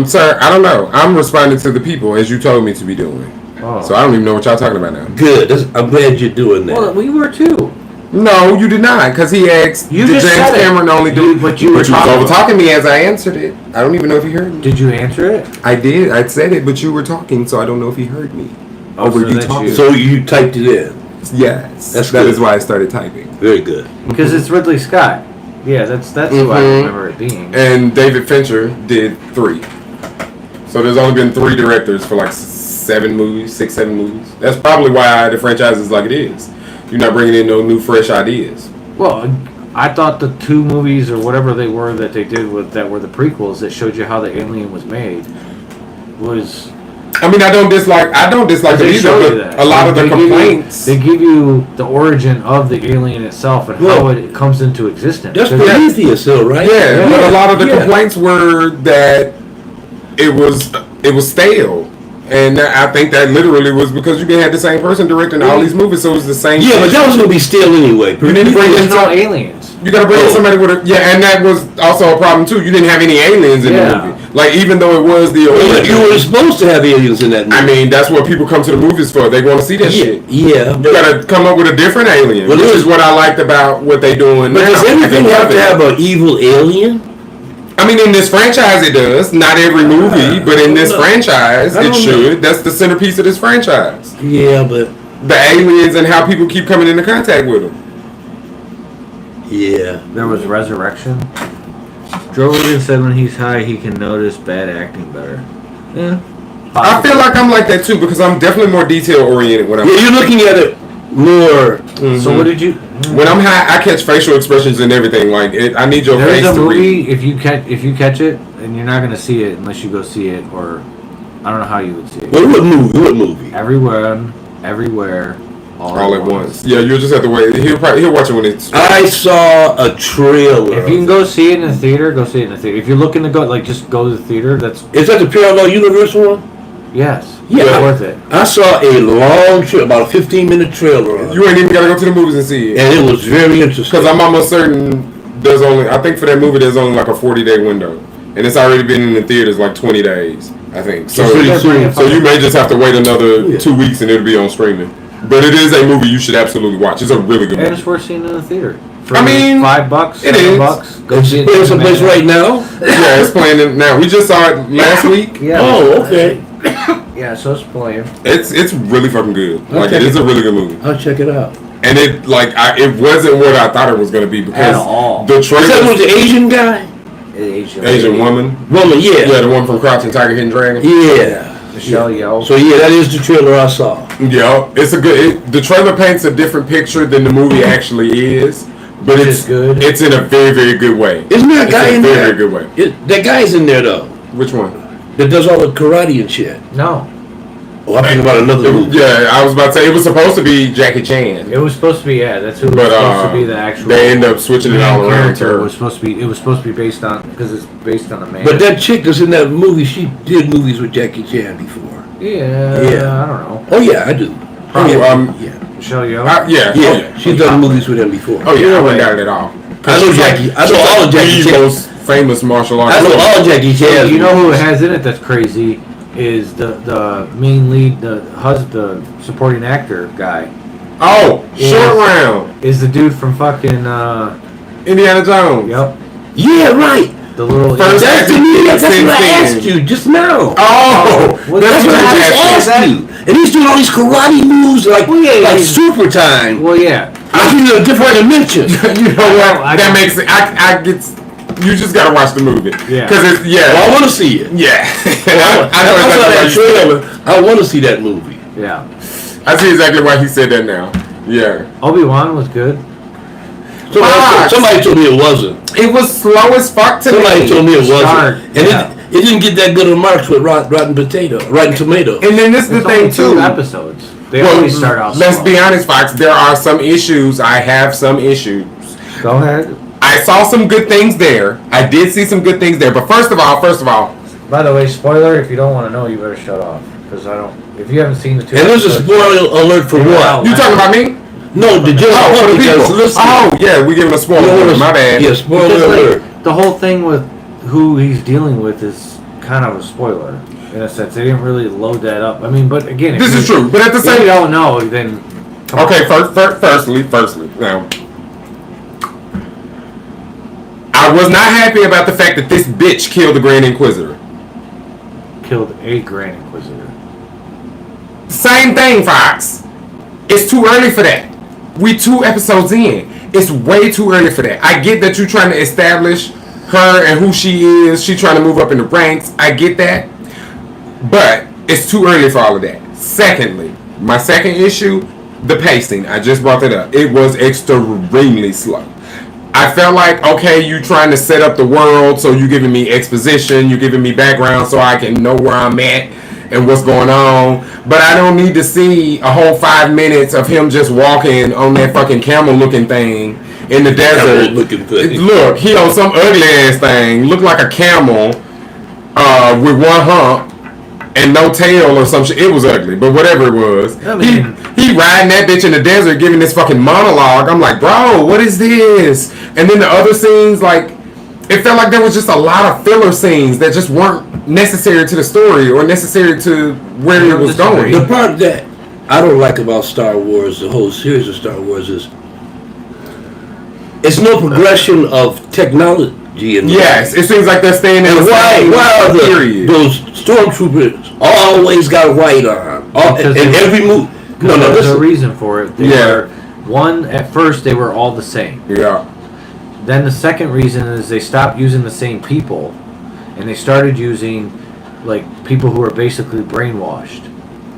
Sir, I don't know. I'm responding to the people as you told me to be doing. Oh. So I don't even know what y'all talking about now. Good. I'm glad you're doing that. Well, we were too. No, you did not, because he asked. You did just James said it. Cameron only do? But you were was talking over about- talking me as I answered it. I don't even know if he heard me. Did you answer it? I did. I said it, but you were talking, so I don't know if he heard me. Oh, Over so you that's talking. you. So you typed it in. Yes, That's that good. is why I started typing. Very good. Because it's Ridley Scott. Yeah, that's who I remember it being. And David Fincher did 3. So there's only been 3 directors for like 7 movies, 7 movies. That's probably why the franchise is like it is. You're not bringing in no new fresh ideas. Well, I thought the 2 movies or whatever they were that they did that were the prequels that showed you how the alien was made was. I mean, I don't dislike it either, but a lot of the complaints. They give you the origin of the alien itself and how it comes into existence. That's Prometheus, though, right? Yeah, but a lot of the complaints were that it was stale. And I think that literally was because you had the same person directing all these movies, so it was the same. Yeah, but that was gonna be stale anyway. You didn't bring in no aliens. You gotta bring in somebody with and that was also a problem too. You didn't have any aliens in the movie. Like, even though it was the original, you were supposed to have aliens in that movie. I mean, that's what people come to the movies for. They want to see that shit. Yeah, you gotta come up with a different alien, which is what I liked about what they doing. But does everything have to have an evil alien? I mean, in this franchise it does. Not every movie, but in this franchise it should. That's the centerpiece of this franchise. Yeah, but the aliens and how people keep coming into contact with them. Yeah. There was Resurrection. Joe Rogan said when he's high he can notice bad acting better. Yeah. I feel like I'm like that too because I'm definitely more detail oriented when I'm. Yeah, you're looking at it more. Mm-hmm. So what did you? When I'm high, I catch facial expressions and everything. Like I need your face to read. There's a movie if you catch it and you're not gonna see it unless you go see it, or I don't know how you would see it. What movie? Everywhere. All at once. Yeah, you'll just have to wait. He'll watch it when it's. I saw a trailer. If you can go see it in the theater, go see it in the theater. If you're looking to go, just go to the theater. Is that the Parallel Universe one? Yes. Yeah, it's worth it. I saw a long trailer, about a 15-minute trailer. You ain't even gotta go to the movies and see it. And it was very interesting. Because I'm almost certain I think for that movie there's only like a 40-day window. And it's already been in the theaters like 20 days, I think. So you may just have to wait another 2 weeks and it'll be on streaming. But it is a movie you should absolutely watch. It's a really good movie. And it's worth seeing in the theater. For $5, $7. Go see it. It's someplace right now? Yeah, it's playing now. We just saw it last week. Yeah. Oh, okay. Yeah, so it's playing. It's really fucking good. Like, it is a really good movie. I'll check it out. And it it wasn't what I thought it was going to be because at all. The trailer. Is that with the Asian guy? Asian woman. Yeah. Yeah, the one from Crouching Tiger, Hidden Dragon. Yeah. Michelle Yeoh. So yeah, that is the trailer I saw. Yeah, it's a good. The trailer paints a different picture than the movie actually is, but it's good. It's in a very, very good way. Isn't that guy in there? Very good way. That guy's in there though. Which one? That does all the karate and shit. No. Oh, I'm thinking about another movie. Yeah, I was about to say it was supposed to be Jackie Chan. It was supposed to be that's who it was supposed to be the actual. They end up switching it all around. It was supposed to be based on because it's based on a man. But that chick that's in that movie, she did movies with Jackie Chan before. Yeah. I don't know. Oh yeah, I do. Yeah. Michelle Yeoh. Yeah. She's done movies with him before. Oh yeah, I wouldn't doubt it at all. I know Jackie. I know all of Jackie Chan. Most famous martial arts. I know all of Jackie Chan. You know who it has in it that's crazy is the main lead, the supporting actor guy. Oh, Short Round is the dude from fucking Indiana Jones. Yep. Yeah, right. The little that's the movie. That's what I asked you just now. Oh, that's what I just asked you. And he's doing all these karate moves like super time. Well, yeah. I'm in a different dimension. You know what? That makes it. I get. You just gotta watch the movie. Yeah. Because it's Well, I want to see it. Yeah. I saw that trailer. I want to see that movie. Yeah. I see exactly why he said that now. Yeah. Obi-Wan was good. Somebody told me it wasn't. It was slow as fuck to Somebody told me it wasn't. Start. And it didn't get that good of marks with Rotten Tomato. And then this is the thing too. 2 episodes. They always start off. Let's be honest, Fox. There are some issues. I have some issues. Go ahead. I saw some good things there. I did see some good things there. But first of all. By the way, spoiler. If you don't want to know, you better shut off. Because I don't. If you haven't seen the 2. And there's a spoiler alert for what? You talking about me? No, the general for the people. Listen. Oh yeah, we giving a spoiler alert. My bad. Yeah, spoiler alert. The whole thing with who he's dealing with is kind of a spoiler in a sense. They didn't really load that up. I mean, but again, this is true. But at the same, if you don't know, then okay. Firstly, now, I was not happy about the fact that this bitch killed the Grand Inquisitor. Killed a Grand Inquisitor. Same thing, Fox. It's too early for that. We 2 episodes in. It's way too early for that. I get that you're trying to establish her and who she is. She's trying to move up in the ranks. I get that. But it's too early for all of that. Secondly, my second issue, the pacing. I just brought that up. It was extremely slow. I felt like, okay, you trying to set up the world, so you giving me exposition, you giving me background so I can know where I'm at and what's going on. But I don't need to see a whole 5 minutes of him just walking on that fucking camel looking thing in the desert. Looking thing. Look, he on some ugly ass thing, looked like a camel with one hump and no tail or some shit. It was ugly, but whatever it was. I mean, he riding that bitch in the desert giving this fucking monologue. I'm like, bro, what is this? And then the other scenes, like, it felt like there was just a lot of filler scenes that just weren't necessary to the story or necessary to where it was going. The part that I don't like about Star Wars, the whole series of Star Wars, is it's no progression of technology in Yes, it seems like they're staying in and the same why are period. those stormtroopers always got white on? In every movie. No, there's listen. a reason for it. At first they were all the same. Yeah. Then the second reason is they stopped using the same people, and they started using like people who are basically brainwashed.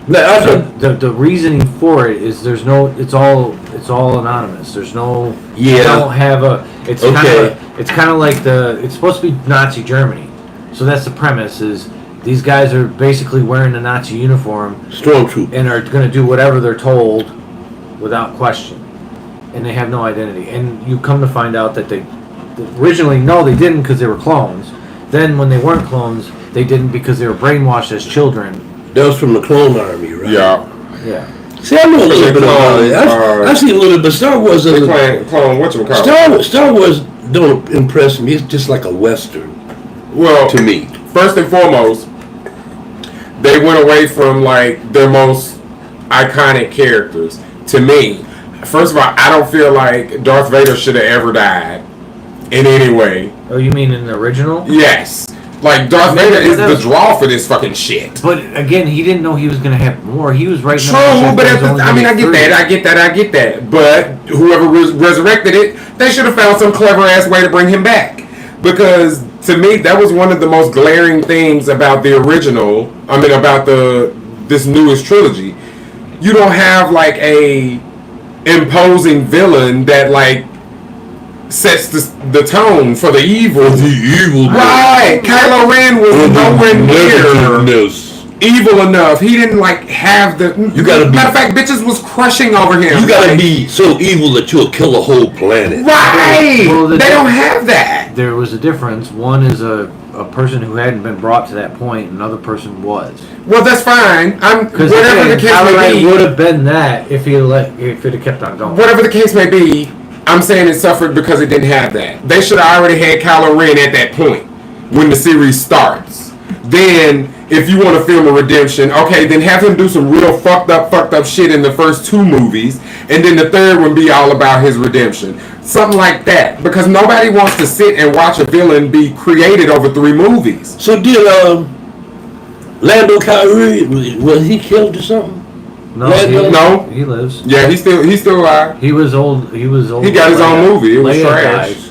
The reasoning for it is it's all anonymous. There's no you don't have a it's kind of like it's supposed to be Nazi Germany. So that's the premise is these guys are basically wearing a Nazi uniform, Stormtrooper, and are going to do whatever they're told without question. And they have no identity. And you come to find out that they originally, no, they didn't because they were clones. Then when they weren't clones, they didn't because they were brainwashed as children. That was from the clone army, right? Yeah. See, I know a little bit about it. I've seen a little bit, but Star Wars doesn't. Clone, whatchamacallit? Star Wars don't impress me. It's just like a Western. Well, to me. First and foremost, they went away from like their most iconic characters. To me, first of all, I don't feel like Darth Vader should have ever died in any way. Oh, you mean in the original? Yes. Like, Darth Vader is the draw for this fucking shit. But again, he didn't know he was going to have more. He was right. True, but I get that. But whoever resurrected it, they should have found some clever ass way to bring him back. Because to me, that was one of the most glaring things about the original. I mean, about this newest trilogy. You don't have like a imposing villain that like sets the tone for the evil. Right. Kylo Ren was nowhere near evil enough. He didn't like have the. You gotta be. Matter of fact, bitches was crushing over him. You gotta be so evil that you'll kill a whole planet. Right. Well, they don't have that. There was a difference. One is a person who hadn't been brought to that point. Another person was. Well, that's fine. Because whatever the case may be, would have been that if it had kept on going. Whatever the case may be. I'm saying it suffered because it didn't have that. They should have already had Kylo Ren at that point when the series starts. Then, if you want to film a redemption, okay, then have him do some real fucked up shit in the first 2 movies, and then the third one be all about his redemption. Something like that. Because nobody wants to sit and watch a villain be created over 3 movies. So did Lando Calrissian, was he killed or something? No, he lives. Yeah, he's still alive. He was old. He got his own movie. It was Leia trash.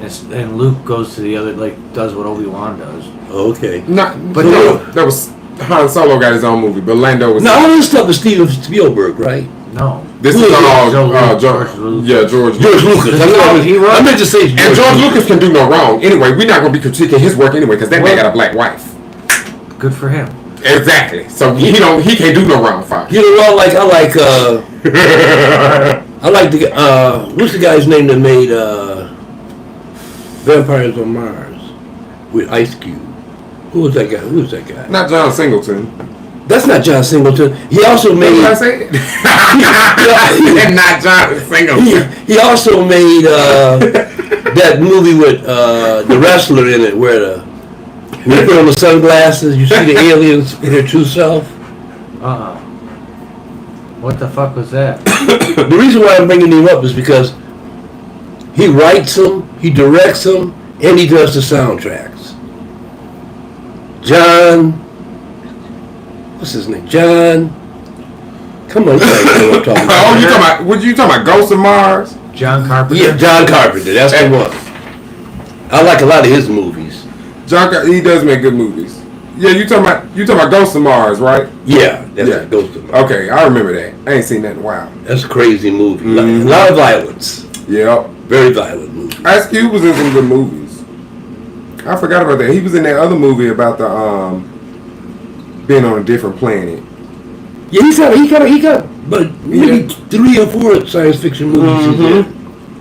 dies, and Luke goes to the other, does what Obi-Wan does. Okay. That was Han Solo got his own movie, but Lando was. No, all this stuff is Steven Spielberg, right? No. This is all George Lucas. Yeah, George Lucas. I meant to say George and George Lucas can do no wrong. Anyway, we're not going to be critiquing his work anyway because that man got a black wife. Good for him. Exactly. So he can't do no wrong, Fox. You know, I like what's the guy's name that made Vampires on Mars with Ice Cube? Who was that guy? Not John Singleton. That's not John Singleton. He also made. What did I say? Not John Singleton. He also made that movie with the wrestler in it, where when you put on the sunglasses, you see the aliens in their true self. What the fuck was that? The reason why I'm bringing him up is because he writes them, he directs them, and he does the soundtracks. John, what's his name? John. Come on, you know what I'm talking about. Oh, you talking about Ghost of Mars? John Carpenter. Yeah, John Carpenter. That's the one. I like a lot of his movies. He does make good movies. Yeah, you talking about Ghost of Mars, right? Yeah, that's Ghost of Mars. Okay, I remember that. I ain't seen that in a while. That's a crazy movie. Mhm. A lot of violence. Yeah. Very violent movie. Ice Cube was in some good movies. I forgot about that. He was in that other movie about the being on a different planet. Yeah, he got but maybe 3 or 4 science fiction movies. He did.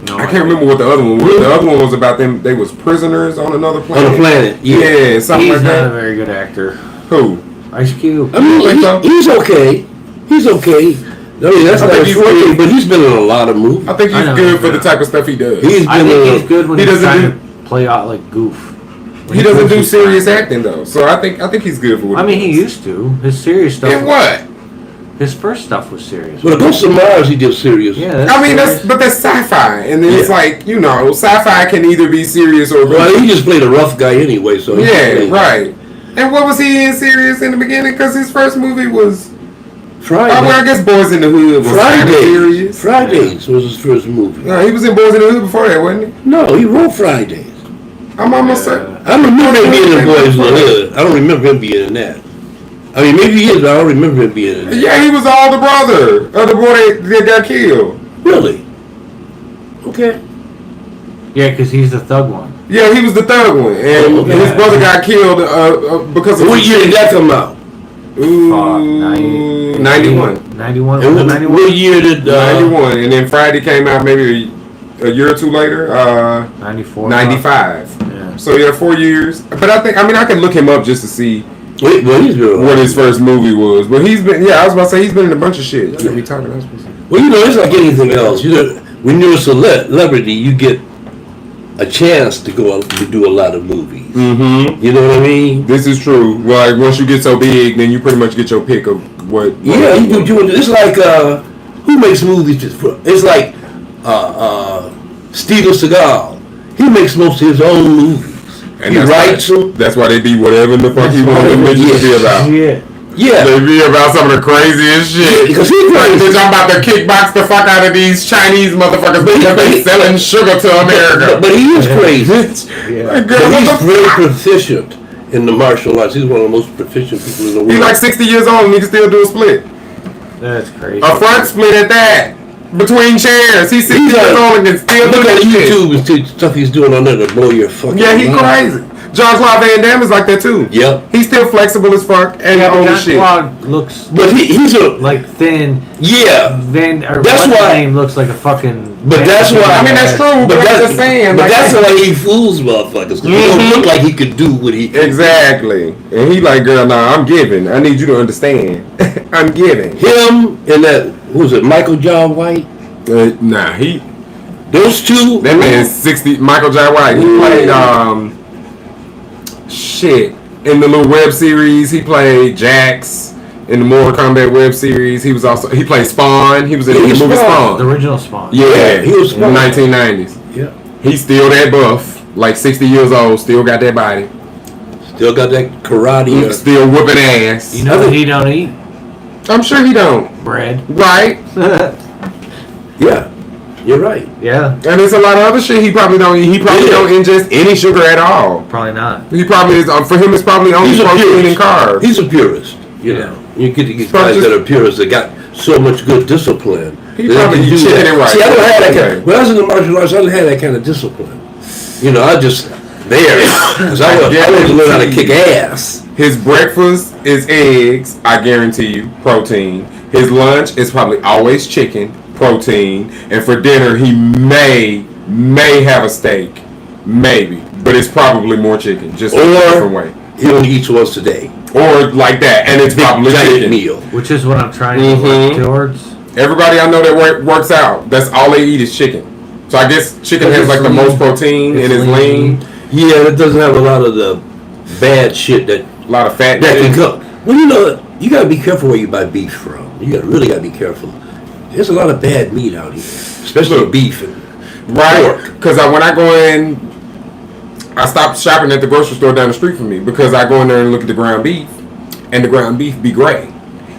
No, I can't remember what the other one was. The other one was about them. They was prisoners on another planet. On a planet. Yeah, something He's like not a that. very good actor. Who? Ice Cube. I mean, think so? he's okay. He's okay. I mean, that's I not think his he's forte, good. but he's been in a lot of movies. I think I he's know, good for yeah. the type of stuff he does. He's I been think in he's good when he he's doesn't trying do- to play out like goof. When He doesn't do pushes serious back. acting though, so I think he's good for what. I mean, he used to. His serious stuff. And what? His first stuff was serious. Well, Ghost of Mars, he did serious. Yeah, I mean, serious. that's sci-fi, and then it's Yeah. like sci-fi can either be serious or Well, he just played a rough guy anyway, so he yeah, played right. And what was he in serious in the beginning? Because his first movie was Friday. I guess Boys in the Hood was kind of serious. Fridays was his first movie. No, he was in Boys in the Hood before that, wasn't he? No, he wrote Fridays. I'm almost certain. I don't remember him being in Boys in the Hood. I don't remember him being in that. I mean, maybe he is, but I don't remember him being in that. Yeah, he was the older brother of the boy that got killed. Really? Okay. Yeah, because he's the thug one. Yeah, he was the third one, and Oh, okay. his brother got killed because of What year did that come out? Fuck, 91. 91. And what 91. year did 91, and then Friday came out maybe a year or two later. 94. 95. Yeah. So yeah, 4 years. But I can look him up just to see Wait, well, he's been what his first movie was. But he's been, I was about to say he's been in a bunch of shit. Y'all be talking. I was supposed to- Well, it's like anything else. When you're a celebrity, you get a chance to go out to do a lot of movies. Mm-hmm. You know what I mean? This is true. Like once you get so big, then you pretty much get your pick of what. Yeah, it's like who makes movies? It's like Steven Seagal. He makes most of his own movies. And He that's writes why, them. That's why they be whatever the fuck he wants them bitches to be about. Yeah. Yeah, They be about some of the craziest shit. because he's Like, crazy. bitch, I'm about to kickbox the fuck out of these Chinese motherfuckers because they selling sugar to America. But he is crazy. Yeah. Like, girl, But what he's the very fuck? proficient in the martial arts. He's one of the most proficient people in the world. He's like 60 years old and he can still do a split. That's crazy. A front split at that. Between chairs. He's 60 years old and can still do Look that at shit. YouTube and see stuff he's doing on there to blow your fucking Yeah, he mind. crazy. Jean-Claude Van Damme is like that too. Yep. He's still flexible as fuck and Yeah, all but the shit. Jean-Claude looks But he's a like thin. yeah. That's That's why- name looks like a fucking. But that's why I mean, that's true, but I'm just saying. But like, that's why he fools motherfuckers. 'Cause He don't look like he could do what he can. Exactly. And he like, girl, nah, I'm giving. I need you to understand. I'm giving. Him and that who was it, Michael John White? Nah, Those two. that man's 60. Michael J. White. He played shit in the little web series. He played Jax in the Mortal Kombat web series. He played Spawn. He was in Yeah, the he movie Spawn. Spawn. The original Spawn. Yeah, he was in the Spawn. 1990s. Yeah. He's still that buff, like 60 years old, still got that body, Still got that karate. still whooping ass. You know what he don't eat? I'm sure he don't. Bread. Right? Yeah. You're right. Yeah, And there's a lot of other shit he probably don't eat. He probably Yeah. don't ingest any sugar at all. probably not. He probably is, for him it's probably only He's a protein purist. and carbs. He's a purist. You Yeah. know. You get to get So guys just- that are purists that got so much good discipline. He that they probably can eat do chicken that. and rice. See, I don't have that Okay. kind. When I was in the martial arts, I didn't have that kind of discipline. You know, I just there because I wanted to learn how to kick ass. His breakfast is eggs, I guarantee you, protein. His lunch is probably always chicken, protein. And for dinner, he may have a steak. Maybe. But it's probably more chicken, just in a different way. He only eats once a day. Or like that, and it's probably Giant chicken. meal. Which is what I'm trying to Mhm. work towards. Everybody I know that works out, that's all they eat is chicken. So I guess chicken has like the most protein and is lean. Yeah, it doesn't have a lot of the bad shit that A lot of fat. that can come. Well, you know, you gotta be careful where you buy beef from. You really gotta be careful. There's a lot of bad meat out here, especially Look. beef and Right? pork. Because when I go in, I stopped shopping at the grocery store down the street from me because I go in there and look at the ground beef, and the ground beef be gray.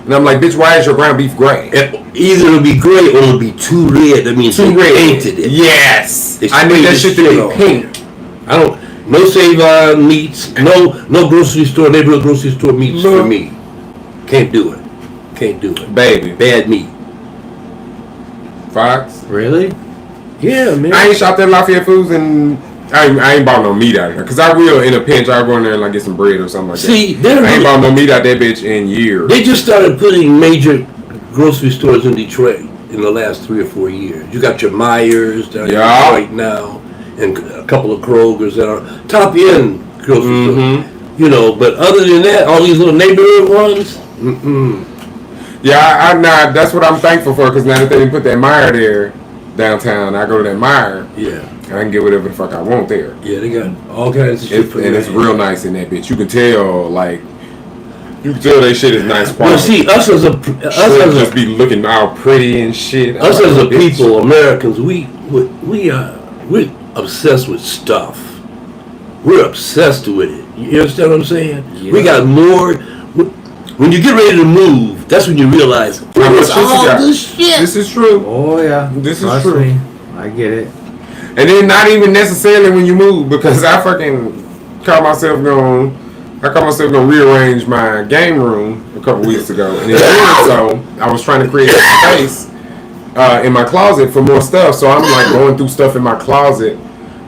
And I'm like, bitch, why is your ground beef gray? Either it'll be gray or it'll be too red. That means Too they red. painted it. Yes. They I need sprayed that the shit to shit be on. pink. I don't. No Save-On meats. No grocery store, neighborhood grocery store meats No. for me. Can't do it. Can't do it. Baby. Bad meat. Fox. Really? Yeah, man. I ain't shopped at Lafayette Foods and I ain't bought no meat out of there. Cause I will, in a pinch, I'll go in there and like get some bread or something like See, that. I ain't bought no meat out that bitch in years. they just started putting major grocery stores in Detroit in the last 3 or 4 years. You got your Myers down in Yeah. Detroit now, and a couple of Krogers that are top end grocery stores. You know, but other than that, all these little neighborhood ones. Yeah, nah, that's what I'm thankful for. Cause now that they didn't put that Meyer there downtown, I go to that Meyer. Yeah, And I can get whatever the fuck I want there. yeah, they got all kinds of shit for And it's that. real nice in that bitch. You can tell, like, you can tell that shit is nice quality. Well, see, us as a Shit just be looking all pretty and shit. us I'm as a like, bitch. people, Americans, we're obsessed with stuff. We're obsessed with it. You understand what I'm saying? Yeah. We got more. When you get ready to move, that's when you realize How much what's shit you all got? this shit. This is true. Oh yeah. This is Trust true. me. I get it. And then not even necessarily when you move, because I fucking caught myself going. I caught myself gonna rearrange my game room a couple weeks ago, and in doing so, I was trying to create a space in my closet for more stuff. So I'm like going through stuff in my closet.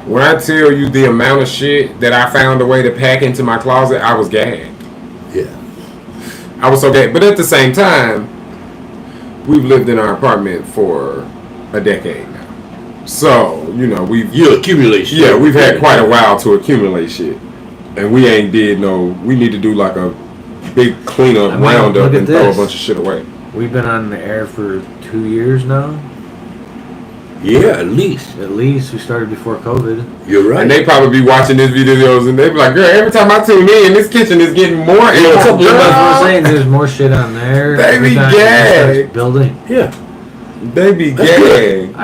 When I tell you the amount of shit that I found a way to pack into my closet, I was gagged. Yeah. I was so gagged. But at the same time, we've lived in our apartment for a decade now. So, you know, You accumulate shit. yeah, we've had quite a while to accumulate shit. And we ain't did we need to do like a big cleanup I mean, roundup look at and throw a this. bunch of shit away. We've been on the air for 2 years now. Yeah, at least. At least we started before COVID. You're right. And they probably be watching these videos and they be like, girl, every time I tune in, this kitchen is getting more and Yeah, a more. couple of That's what I'm Girl, saying. There's more shit on there. They Every be time it starts gagged. building. yeah. They be That's gagged.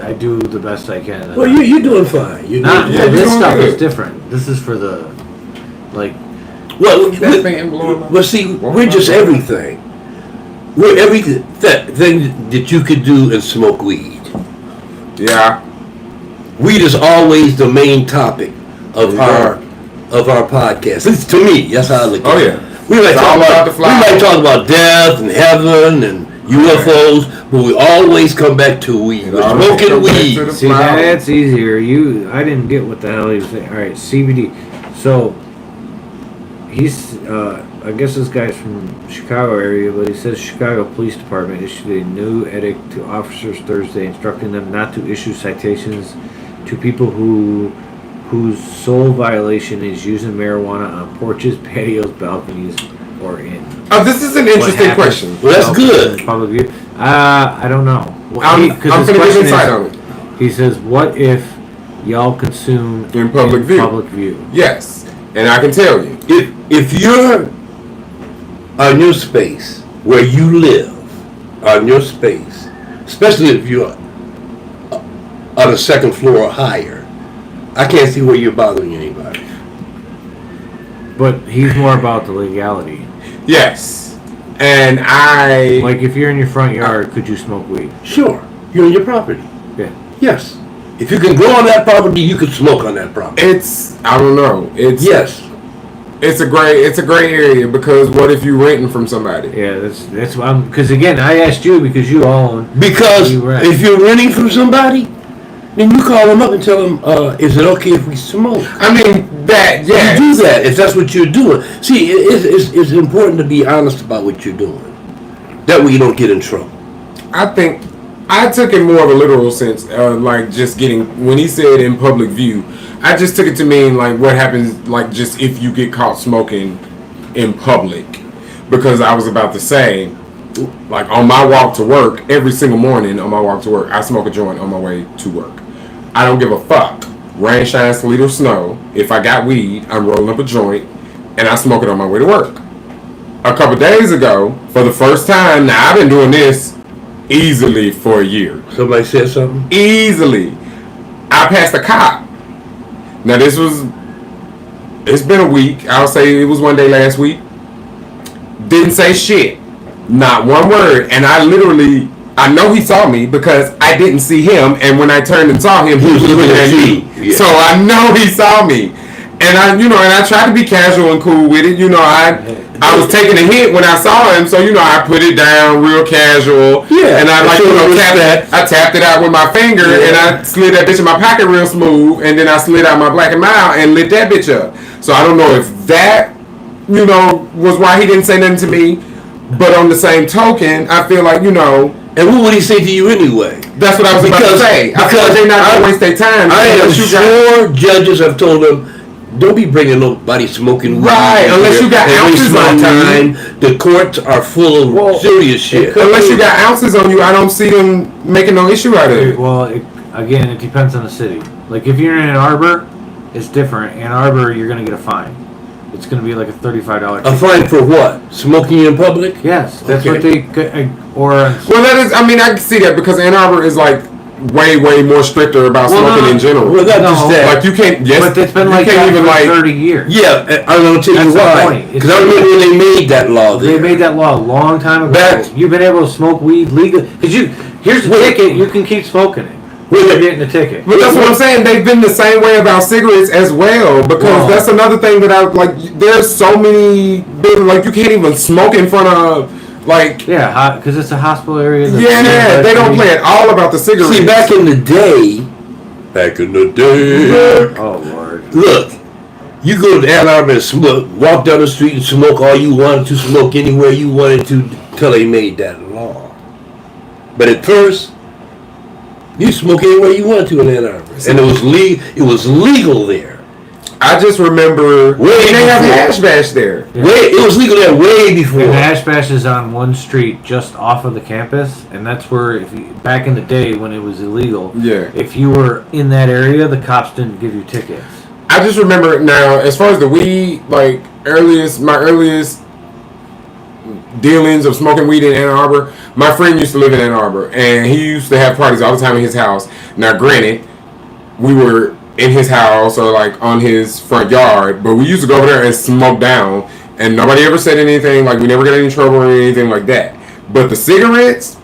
I do the best I can. Well, you're doing fine. You're Not, doing yeah, well, this doing stuff good. is different. This is for the, like, Well, That fan blowing up. but see, we're just everything. We're everything that you could do and smoke weed. Yeah. Weed is always the main topic of Yeah. our podcast. It's, to me, that's how I look at Oh, it. yeah. We might It's talk all about about the we flowers. might talk about death and heaven and UFOs, but we always come back to weed. It We're always smoking comes back weed. to the see, flowers. that's easier. I didn't get what the hell he was saying. All right, CBD. So, he's, I guess this guy's from Chicago area, but he says Chicago Police Department issued a new edict to officers Thursday instructing them not to issue citations to people whose sole violation is using marijuana on porches, patios, balconies, or in. Oh, this is an interesting question. Well, that's good. Public view. I don't know. I'm Because going his to give question insight is, on it. he says, "What if y'all consume In public view. Public view." Yes. And I can tell you. If you're on your space where you live, on your space, especially if you're on the second floor or higher, I can't see where you're bothering anybody. But he's more about the legality. Yes. And I... Like, if you're in your front yard, could you smoke weed? Sure, you're on your property. Yeah. Yes. If you can grow on that property, you can smoke on that property. It's... I don't know. It's... Yes. It's a gray area because what if you renting from somebody? Yeah, that's why I'm. Because again, I asked you because you own. Because You rent. if you're renting from somebody, then you call them up and tell them, is it okay if we smoke? I mean, that, yeah. You do that if that's what you're doing. See, it's important to be honest about what you're doing. That way you don't get in trouble. I think I took it more of a literal sense, like just getting, when he said in public view, I just took it to mean like what happens, like just if you get caught smoking in public. Because I was about to say, like on my walk to work, every single morning on my walk to work, I smoke a joint on my way to work. I don't give a fuck. Rain, shine, sleet, or snow. If I got weed, I'm rolling up a joint and I smoke it on my way to work. A couple days ago, for the first time, now I've been doing this easily for a year. Somebody said something? Easily. I passed a cop. Now it's been a week. I'll say it was one day last week. Didn't say shit. Not one word. And I literally, I know he saw me because I didn't see him. And when I turned and saw him, he was looking at me. Yeah. So I know he saw me. And I tried to be casual and cool with it. I was taking a hit when I saw him, so I put it down real casual. Yeah. And I tapped it out with my finger, and I slid that bitch in my pocket real smooth, and then I slid out my Black and Mild and lit that bitch up. So I don't know if that, was why he didn't say nothing to me. But on the same token, I feel like, And what would he say to you anyway? That's what I was about to say. Because they're not going to waste their time. I am sure judges have told them, don't be bringing nobody smoking weed. Right, unless you got ounces on time. The courts are full of serious shit. Unless you got ounces on you, I don't see them making no issue out of it. Well, again, it depends on the city. Like if you're in Ann Arbor, it's different. Ann Arbor, you're going to get a fine. It's going to be like a $35 ticket. A fine for what? Smoking in public? Yes, that's what they Well, that is. I mean, I can see that because Ann Arbor is like way more stricter about smoking in general. Well, not just that. Like you can't. Yes, but it's been like that for 30 years. Yeah, I'm going to tell you why. Because I remember when they made that law. They made that law a long time ago. You've been able to smoke weed legally. Because here's the ticket. You can keep smoking it. You're getting the ticket. But that's what I'm saying. They've been the same way about cigarettes as well. Because that's another thing that I like. There's so many like you can't even smoke in front of. Yeah, because it's a hospital area. Yeah, they don't play at all about the cigarettes. See, back in the day. Oh, Lord. Look, you go to Ann Arbor and smoke, walk down the street and smoke all you wanted to, smoke anywhere you wanted to, till they made that law. But at first, you smoke anywhere you wanted to in Ann Arbor. And it was legal there. I just remember they have hash bash there. Yeah. It was legal there way before. And hash bash is on one street just off of the campus, and that's where back in the day when it was illegal. Yeah. If you were in that area, the cops didn't give you tickets. I just remember now, as far as the weed, my earliest dealings of smoking weed in Ann Arbor. My friend used to live in Ann Arbor, and he used to have parties all the time in his house. Now, granted, we were in his house or like on his front yard, but we used to go over there and smoke down, and nobody ever said anything. Like we never got any trouble or anything like that. But the cigarettes,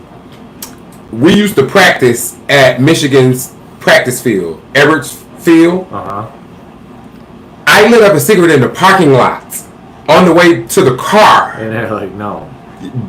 we used to practice at Michigan's practice field, Everett's Field. I lit up a cigarette in the parking lot on the way to the car. And they're like, no.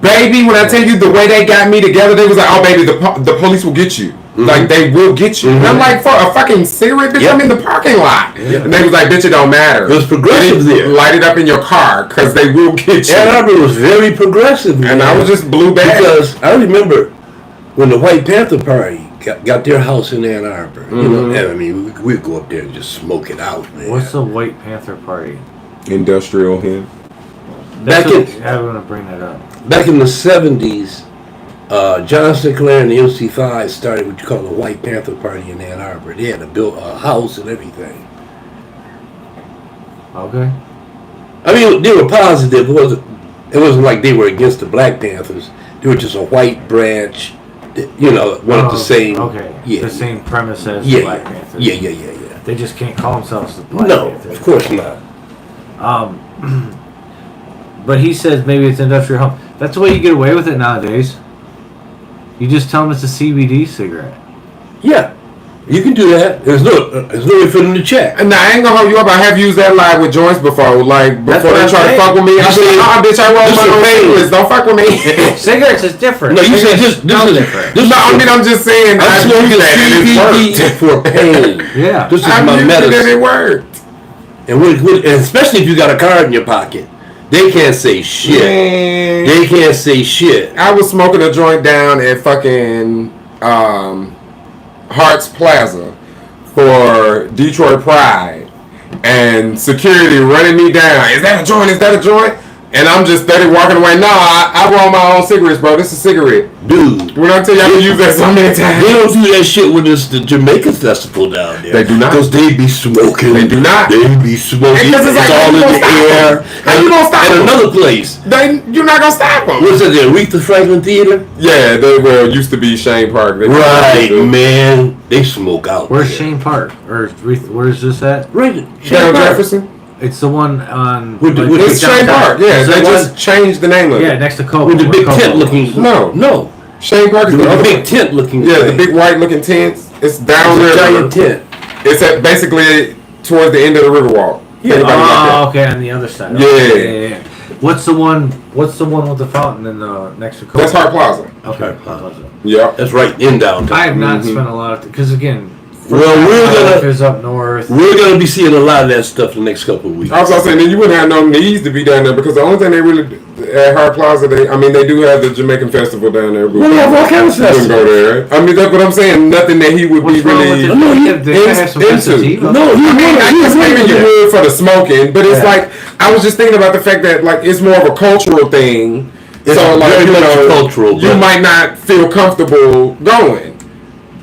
Baby, when I tell you the way they got me together, they was like, oh, baby, the police will get you. Like, they will get you. And I'm like, for a fucking cigarette, bitch, I'm in the parking lot. And they was like, bitch, it don't matter. It was progressive there. Light it up in your car, because they will get you. Ann Arbor was very progressive. And I was just blew back. Because I remember when the White Panther Party got their house in Ann Arbor. You know, and I mean, we'd go up there and just smoke it out, man. What's the White Panther Party? Industrial him. I want to bring that up. Back in the 70s, John Sinclair and the MC5 started what you call the White Panther Party in Ann Arbor. They had to build a house and everything. Okay. I mean, they were positive. It wasn't like they were against the Black Panthers. They were just a white branch, one of the same. Okay. Yeah. The same premise as the Black Panthers. Yeah. They just can't call themselves the Black Panthers. No, of course not. But he says maybe it's industrial hemp. That's the way you get away with it nowadays. You just tell them it's a CBD cigarette. Yeah, you can do that. There's no way for them to check. Nah, I ain't gonna hold you up. I have used that lie with joints before. Like, before they try to fuck with me, I say, nah, bitch, I roll my own cigarettes. Don't fuck with me. Cigarettes is different. No, you say this is different. I'm just saying, I'm smoking CBD for pain. Yeah. This is my medicine. It worked. And especially if you got a card in your pocket. They can't say shit. Man. They can't say shit. I was smoking a joint down at fucking Hart's Plaza for Detroit Pride, and security running me down. Is that a joint? Is that a joint? And I'm just steady walking away. No, I roll my own cigarettes, bro. This is a cigarette. Dude. When I tell you I can use that so many times. They don't do that shit when it's the Jamaican festival down there. They do not. Because they be smoking. They do not. They be smoking. Because it's like, all in the air. How you gonna stop them? At another place. You're not gonna stop them. What's that, the Aretha Franklin Theater? Yeah, used to be Shane Park. Right, man. They smoke out Where's there. Shane Park? Or where's this at? Right. Down Jefferson? It's the one on. With the- like, with It's Shane downtown. Park. Yeah, It's they the just one- changed the name of Yeah, it. next to Coco. With the big where tent Coco looking. was. No. Shane Park is The the other big one. tent looking. Yeah, the thing. big white looking tents. It's down It's a there. giant tent. It's at basically towards the end of the Riverwalk. Yeah. Anybody like Oh, okay, on the other side. Yeah. Okay, yeah. What's the one with the fountain in the next to Coco? That's Hart Plaza. Okay. Hart Plaza. Yeah. That's right in downtown. I have not Mhm. spent a lot of because again, Well, we're gonna- is up north. We're gonna be seeing a lot of that stuff the next couple of weeks. I was also saying, then you wouldn't have no needs to be down there because the only thing they really at Hart Plaza, they do have the Jamaican festival down there. But Well, they have all kinds of we wouldn't go festivals. there. I mean, that's what I'm saying. Nothing that he would What's be wrong really. with it? No, he- They have some into. sativa. No, I mean, I guess maybe you would for the smoking, but it's Yeah. like I was just thinking about the fact that like it's more of a cultural thing. It's so like very you much know, cultural, you but- might not feel comfortable going,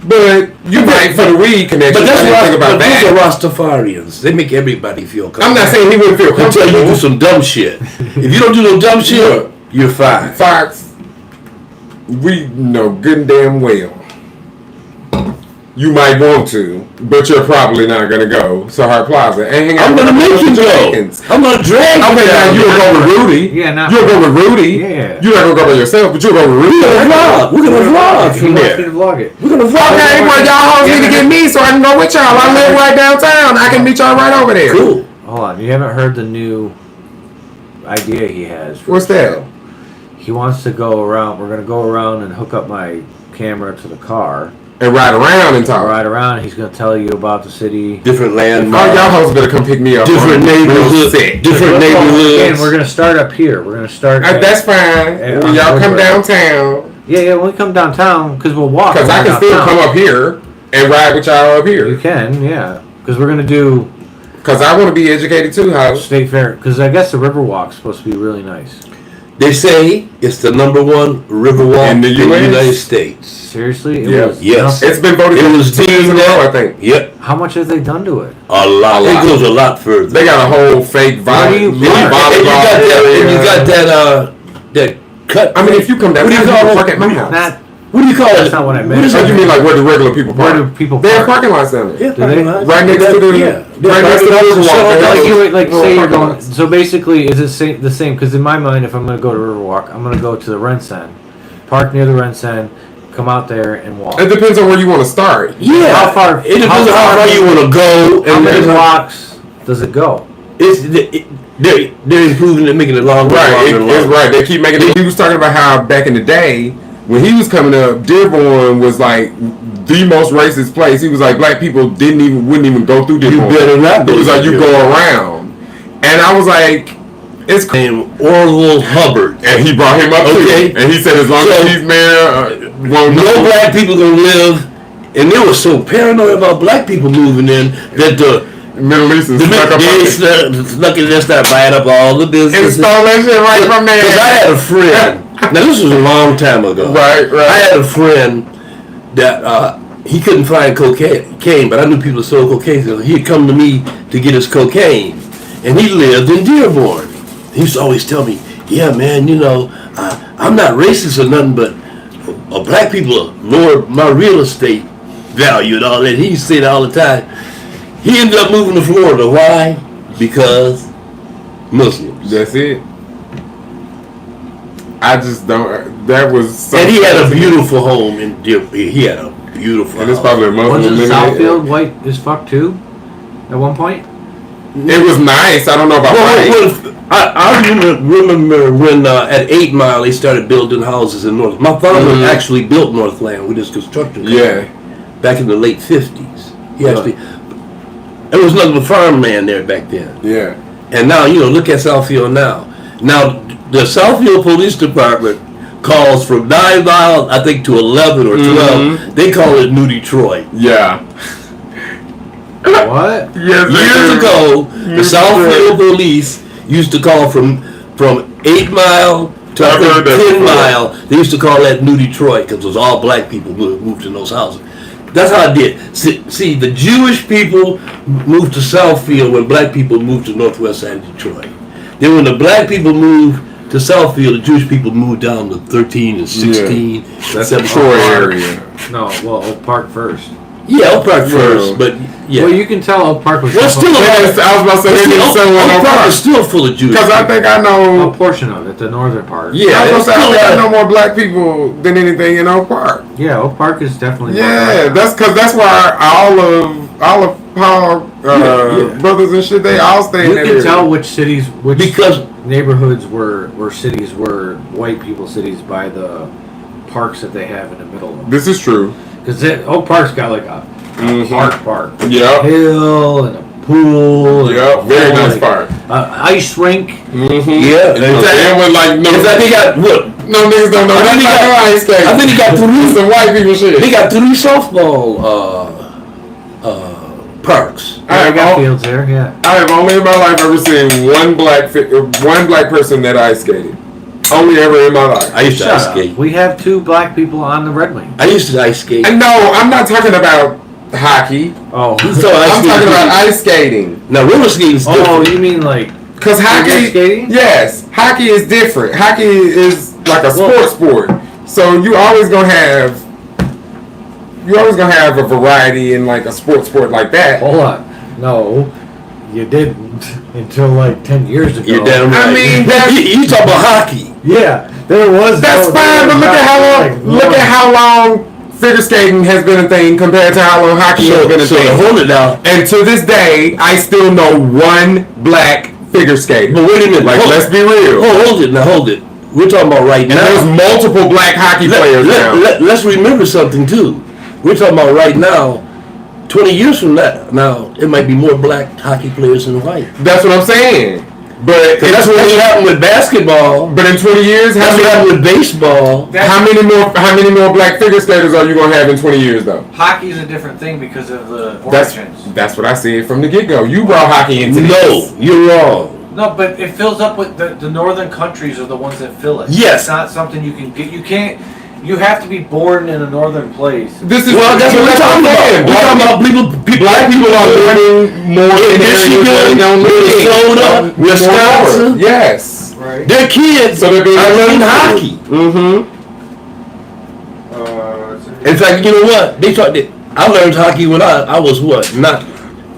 but you might for the weed connection. But that's I didn't think about those that. are Rastafarians. They make everybody feel comfortable. I'm not saying he wouldn't feel Until comfortable. you do some dumb shit. If you don't do no dumb shit, Look. you're fine. Fox, we know good and damn well. You might want to, but you're probably not gonna go to Hart Plaza and hang out I'm with gonna make the you go. Jamaicans. I'm gonna drag you Okay, now down. you'll go with Rudy. Yeah, not You'll go with Rudy. Yeah. You're not gonna go by yourself, but you'll go with Rudy. We're gonna vlog. We're gonna vlog He from wants me there. to vlog it. We're gonna vlog. Okay, well y'all hoes need to get me so I can go with y'all. I live right downtown. I can meet y'all right over there. Cool. Hold on, you haven't heard the new idea he has. for What's the that? show. He wants to go around. We're gonna go around and hook up my camera to the car, And ride around and talk. ride around. He's gonna tell you about the city. Different Oh, landmarks. y'all hoes better come pick me up. Different I'm real neighborhoods. sick. Different Again, neighborhoods. we're gonna start up here. We're gonna start. at- That's fine. Yeah, When y'all come Woodward. downtown, Yeah, when we come downtown, because we'll walk. because I can still downtown. come up here and ride with y'all up You here. can, yeah, because we're gonna do Because I want to be educated too, house. State Fair. Because I guess the Riverwalk's supposed to be really nice. They say it's the #1 river walk In the US? United States. Seriously, it Yeah. was. Yes. It's been voted It was 2 years in a deemed row, I that. think. Yep. How much have they done to it? A lot. A lot. It goes a lot further. They got a whole fake Why do you- volleyball And you got that. And you got area. that cut. I mean, if you come down, What do you call it? park at my house. Not. What do you call That's it? not what I meant. What is Oh, it? you mean like where the regular people Where park? do people They have park? parking lots down there. Yeah, Do they? Right next to the right next to the Riverwalk. Like you, like Little say you're parking going. lots. So basically, is it the same? Because in my mind, if I'm going to go to Riverwalk, I'm going to go to the Rensen, park near the Rensen, come out there and walk. It depends on where you want to start. Yeah. How far- It depends how on how far- far you want to go. How many and blocks does it go? they're improving it, making it longer, Right, longer, and it's longer. right. They keep making it. He was talking about how back in the day when he was coming up, Dearborn was like the most racist place. He was like black people wouldn't even go through Dearborn. better not go It was like through you go around, and I was like, it's cool. And Orville Hubbard. And he brought him up Okay. too. And he said as long So, as he's mayor, won't No black people gonna live, and they were so paranoid about black people moving in that the Middle East is stuck up they on it. snuck in there, started buying up all the And businesses. stole that shit right from there. Because I had a friend. Now this was a long time ago. Right, right. I had a friend that he couldn't find cocaine, but I knew people that sold cocaine. So he'd come to me to get his cocaine, and he lived in Dearborn. He used to always tell me, "Yeah, man, you know, I'm not racist or nothing, but black people lower my real estate value and all that." He used to say that all the time. He ended up moving to Florida. Why? Because Muslims. That's it. I just don't. That was. So And he had a beautiful home in Dearborn. He had a beautiful And it's house. probably a Muslim. Wasn't living Southfield white as fuck too? At one point? It was nice. I don't know about Well, white. I remember when at 8 Mile they started building houses in North. My father actually built Northland with his construction company Yeah. back in the late 50s. He actually, there was nothing but farmland there back then. Yeah. And now, you know, look at Southfield now. Now, the Southfield Police Department calls from 9 Mile, I think, to 11 or 12. They call it New Detroit. Yeah. What? Yes, Years ago, the Southfield Police used to call from 8 Mile to I've heard that 10 before. Mile. They used to call that New Detroit because it was all black people moved in those houses. That's how it did. See, the Jewish people moved to Southfield when black people moved to northwest side of Detroit. Then when the black people moved to Southfield, the Jewish people moved down to 13 and 16. That's and the Troy 17. area. No, well, Oak Park first. Yeah, Oak Park first, but yeah. Well, you can tell Oak Park was. Well, still, I was about to say Oak Park is still full of Jews. because I think I a know. portion of it, the northern part. Yeah, I was it's gonna say, I still think I know more black people than anything in Oak Park. Yeah, Oak Park is definitely. Yeah, that's because that's why all of Paul Yeah. brothers and shit, they all stay in You that can area. tell which cities, which because neighborhoods were cities were white people cities by the parks that they have in the middle of them. This is true. Because Oak Park's got like a park. Yep. A hill and a pool. And Yep, very a whole, nice like, park. ice rink. yeah, And with like no, I think he got what? no niggas don't know. I think he That's got- not ice skating. I think he got three. some white people shit. They got 3 softball parks. I got have fields there. Yeah. I have only in my life ever seen one black person that ice skated. Only ever in my life. I used to Shut ice up. skate. We have 2 black people on the Red Wing. I used to ice skate. And no, I'm not talking about hockey. Oh. So I'm talking about ice skating. Now roller skating's Oh, different. you mean like Cause hockey, Figure skating? yes, hockey is different. Hockey is like a sport. So you always gonna have a variety in like a sport like that. hold on. No, you didn't until like 10 years ago. You're damn right. I mean, you talk about hockey. Yeah, there was. That's fine, but look at how long figure skating has been a thing compared to how long hockey has been a So thing. hold it now. And to this day, I still know one black figure skater. But wait a minute. Like, let's be real. Hold it now. Hold it. We're talking about right And there's now. multiple black hockey players now. Let's remember something too. We're talking about right now. 20 years from now, it might be more black hockey players than white. That's what I'm saying. But That's what happened with basketball. But in 20 years, That's what happened with baseball. how many more black figure skaters are you gonna have in 20 years though? Hockey's a different thing because of the That's origins. that's what I said from the get go. You brought hockey into No, this. you're wrong. No, but it fills up with the northern countries are the ones that fill it. Yes. It's not something you can get. You can't. You have to be born in a northern place. This is Well, that's what we're talking about. We're talking about Black people are learning more in in areas where they don't live. Minnesota, More Wisconsin. power. Yes. Right. Their kids So they're being are learning educated. hockey. Mm-hmm. In fact, you know what? They taught that I learned hockey when I was what? Not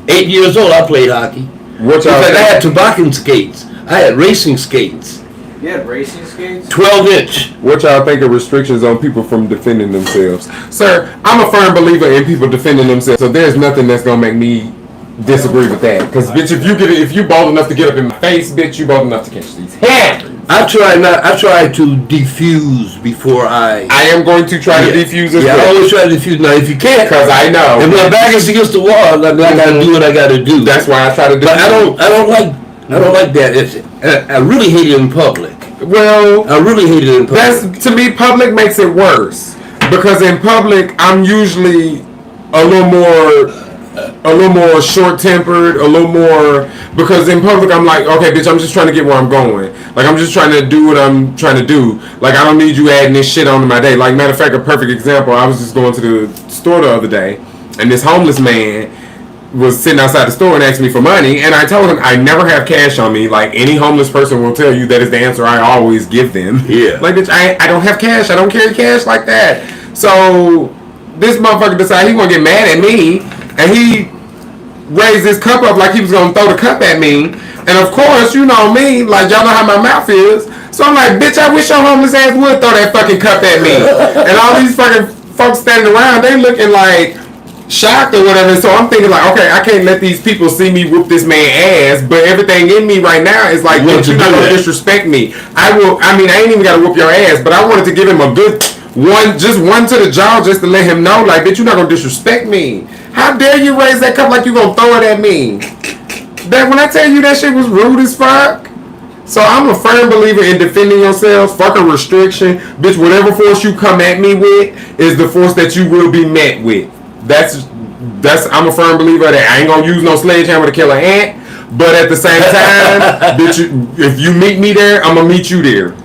8 years old. I played hockey. What In y'all fact, I think? had toboggan skates. I had racing skates, You had racing skates. 12-inch. What y'all think of restrictions on people from defending themselves? Sir, I'm a firm believer in people defending themselves, so there's nothing that's gonna make me disagree with that. Cause bitch, if you bold enough to get up in my face, bitch, you bold enough to catch these hands. I try to defuse before I. I am going to try to defuse as Yeah, I well. always try to defuse. Now, if you can't, Cause I know. if my back is against the wall, I gotta do what I gotta do. That's why I try to do. But I don't like that. I really hate it in public. Well, I really hate it in public. that's to me. Public makes it worse because in public, I'm usually a little more short-tempered, a little more because in public I'm like, okay, bitch, I'm just trying to get where I'm going. Like I'm just trying to do what I'm trying to do. Like I don't need you adding this shit onto my day. Like matter of fact, a perfect example. I was just going to the store the other day, and this homeless man was sitting outside the store and asked me for money, and I told him I never have cash on me. Like any homeless person will tell you, that is the answer I always give them. Yeah. Like bitch, I don't have cash. I don't carry cash like that. So this motherfucker decided he want to get mad at me, and he raised his cup up like he was gonna throw the cup at me. And of course, you know me, like y'all know how my mouth is. So I'm like, bitch, I wish your homeless ass would throw that fucking cup at me. And all these fucking folks standing around, they looking like shocked or whatever. So I'm thinking like, okay, I can't let these people see me whoop this man ass. But everything in me right now is like, bitch, you're not gonna disrespect me. I ain't even gotta whoop your ass, but I wanted to give him a good one to the jaw just to let him know, like, bitch, you're not gonna disrespect me. How dare you raise that cup like you gonna throw it at me? That when I tell you that shit was rude as fuck. So I'm a firm believer in defending yourself. Fuck a restriction, bitch. Whatever force you come at me with is the force that you will be met with. That's. I'm a firm believer that I ain't gonna use no sledgehammer to kill an ant. But at the same time, bitch, if you meet me there, I'm gonna meet you there.